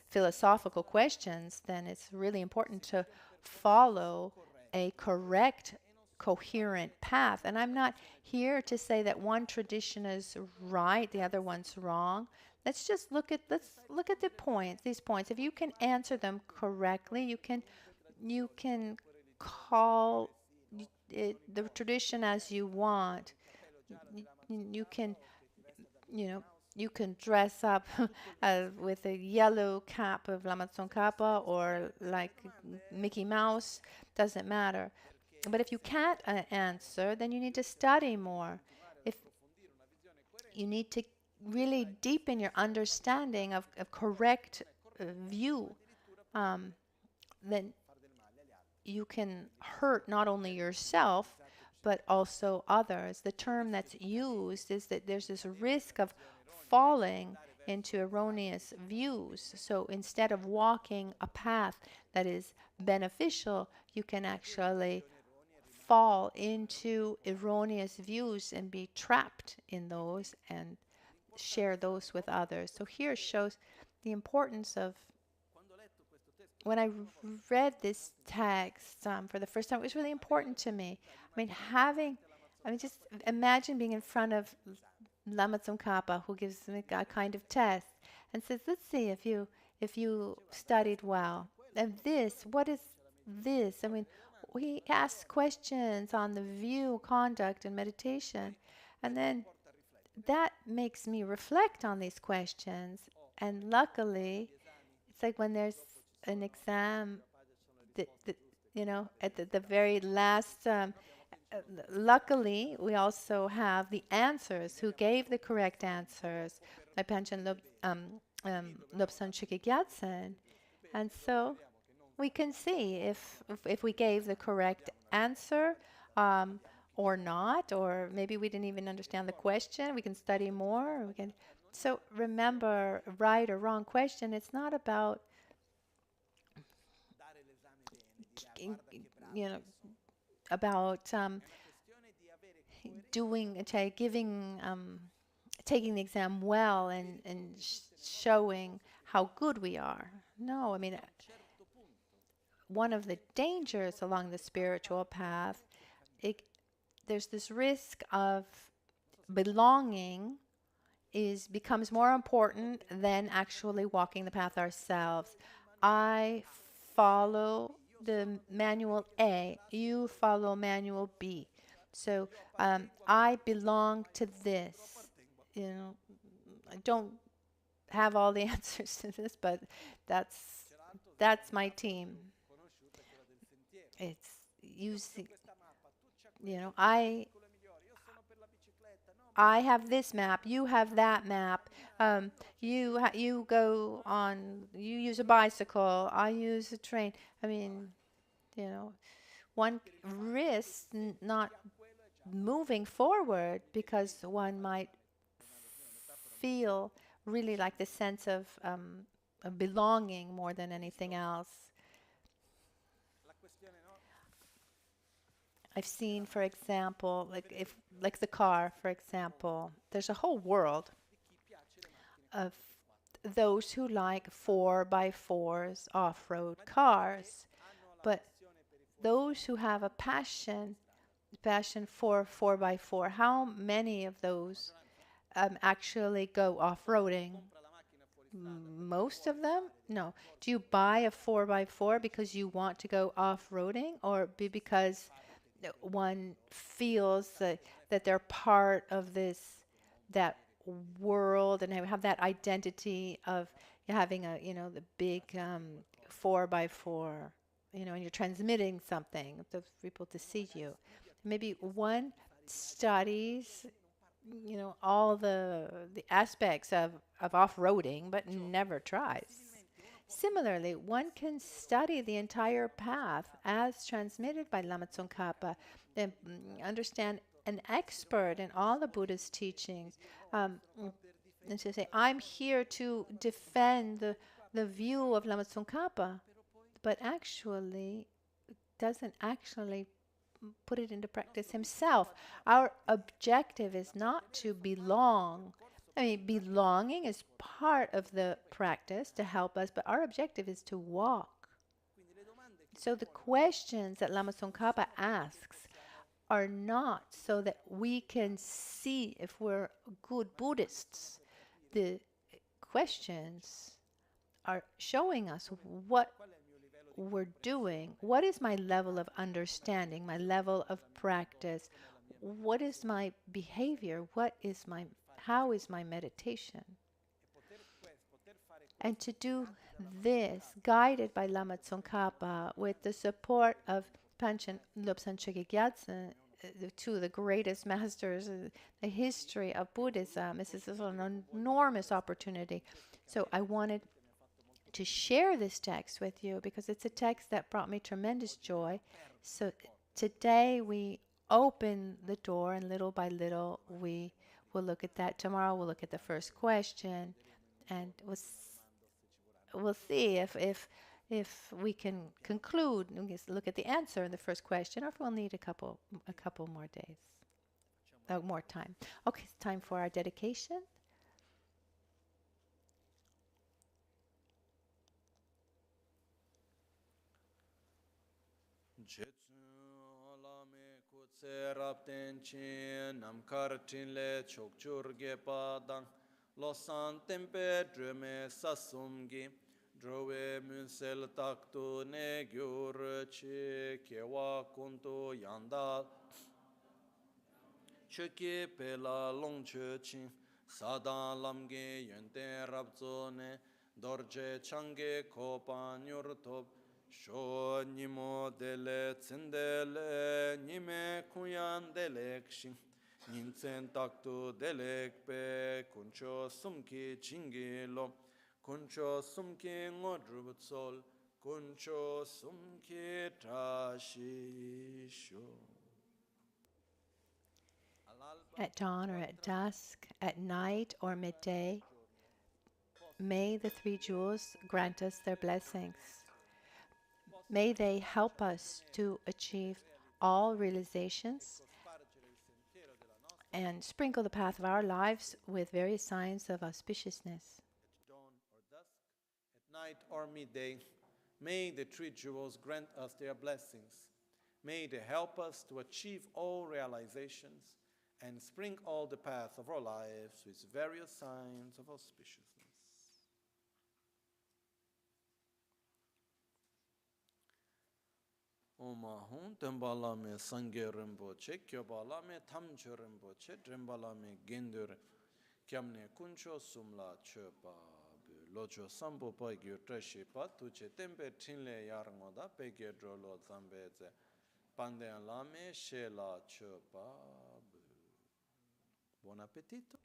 philosophical questions, then it's really important to follow a correct, coherent path. And I'm not here to say that one tradition is right, the other one's wrong. Let's look at the points, these points. If you can answer them correctly, you can call it the tradition as you want. You can you can dress up with a yellow cap of Lama Tsongkhapa or like Mickey Mouse, doesn't matter. But if you can't answer, then you need to study more. If you need to really deepen your understanding of correct view, then you can hurt not only yourself but also others. The term that's used is that there's this risk of falling into erroneous views. So instead of walking a path that is beneficial, you can actually fall into erroneous views and be trapped in those and share those with others. So here shows the importance of, when I read this text for the first time, it was really important to me. Just imagine being in front of Lama Tsongkhapa, who gives me a kind of test and says, "Let's see if you studied well." And what is this? We ask questions on the view, conduct, and meditation, and then that makes me reflect on these questions. And luckily, it's like when there's an exam, at the very last. Luckily, we also have the answers, who gave the correct answers, by Panchen Lobsang Gyatsen. And so we can see if we gave the correct answer or not, or maybe we didn't even understand the question. We can study more. So remember, right or wrong question, it's not about you know about taking the exam well and showing how good we are. No, one of the dangers along the spiritual path, there's this risk of belonging becomes more important than actually walking the path ourselves. I follow the manual A, you follow manual B. So I belong to this. I don't have all the answers to this, but that's my team. It's using, I have this map, you have that map. You go on, you use a bicycle, I use a train. One risks not moving forward because one might feel really like the sense of belonging more than anything else. I've seen, for example, like the car, for example, there's a whole world of those who like 4x4s, off-road cars, but those who have a passion for 4x4, how many of those actually go off-roading? Most of them? No. Do you buy a 4x4 because you want to go off-roading, or because one feels that they're part of that world and have that identity of having the big 4x4, and you're transmitting something to people to see you. Maybe one studies all the aspects of off-roading, but never tries. Similarly, one can study the entire path as transmitted by Lama Tsongkhapa, and understand an expert in all the Buddha's teachings, and to say, I'm here to defend the view of Lama Tsongkhapa, but actually doesn't actually put it into practice himself. Our objective is not to belong. I mean, belonging is part of the practice to help us, but our objective is to walk. So the questions that Lama Tsongkhapa asks are not so that we can see if we're good Buddhists. The questions are showing us what we're doing. What is my level of understanding, my level of practice? What is my behavior? How is my meditation? And to do this, guided by Lama Tsongkhapa, with the support of Panchen Lobsang Chökyi Gyatso, two of the greatest masters in the history of Buddhism, this is an enormous opportunity. So I wanted to share this text with you because it's a text that brought me tremendous joy. So today we open the door, and little by little we will look at that. Tomorrow we'll look at the first question, and we'll see if we can conclude and just look at the answer in the first question, or if we'll need a couple more days, more time. Okay, it's time for our dedication. Serapten chin nam kartin le chokchur ge padang losan tempe drume sasumgi drove munsel taktu ne gyur chi kewa kuntu yanda chöki pela longchö chin sadan lamge yönte rabzone dorje change kopa nyurtop Sho nimo dele tsendele nime kuyan delek shin Nintsen taktu delek pe kuncho sumki chingi lo Kuncho sumki ngodrubutsol kuncho sumki tashi sho At dawn or at dusk, at night or midday, may the three jewels grant us their blessings. May they help us to achieve all realizations and sprinkle the path of our lives with various signs of auspiciousness. At dawn or dusk, at night or midday, may the three jewels grant us their blessings. May they help us to achieve all realizations and sprinkle all the path of our lives with various signs of auspiciousness. Oma hun tembala me sangye rinpoche, kyobala me tamche rinpoche, drembala me gendur, kyamne kuncho sumla chepa, locho sambo pa gyur trashi pa, tuche tempe tinle yarngoda, peke drolo zambeze, panden lame shela chepa. Buon appetito.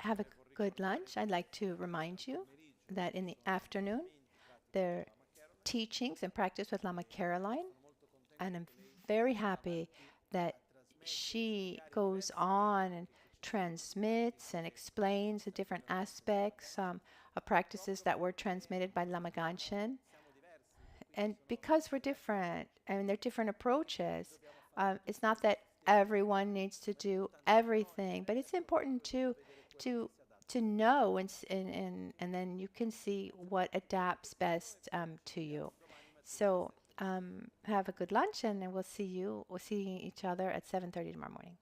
Have a good lunch. I'd like to remind you that in the afternoon, there are teachings and practice with Lama Caroline, and I'm very happy that she goes on and transmits and explains the different aspects of practices that were transmitted by Lama Ganchen. And because we're different, and they're different approaches, it's not that everyone needs to do everything, but it's important to know, and then you can see what adapts best to you. So have a good lunch, and we'll see each other at 7:30 tomorrow morning.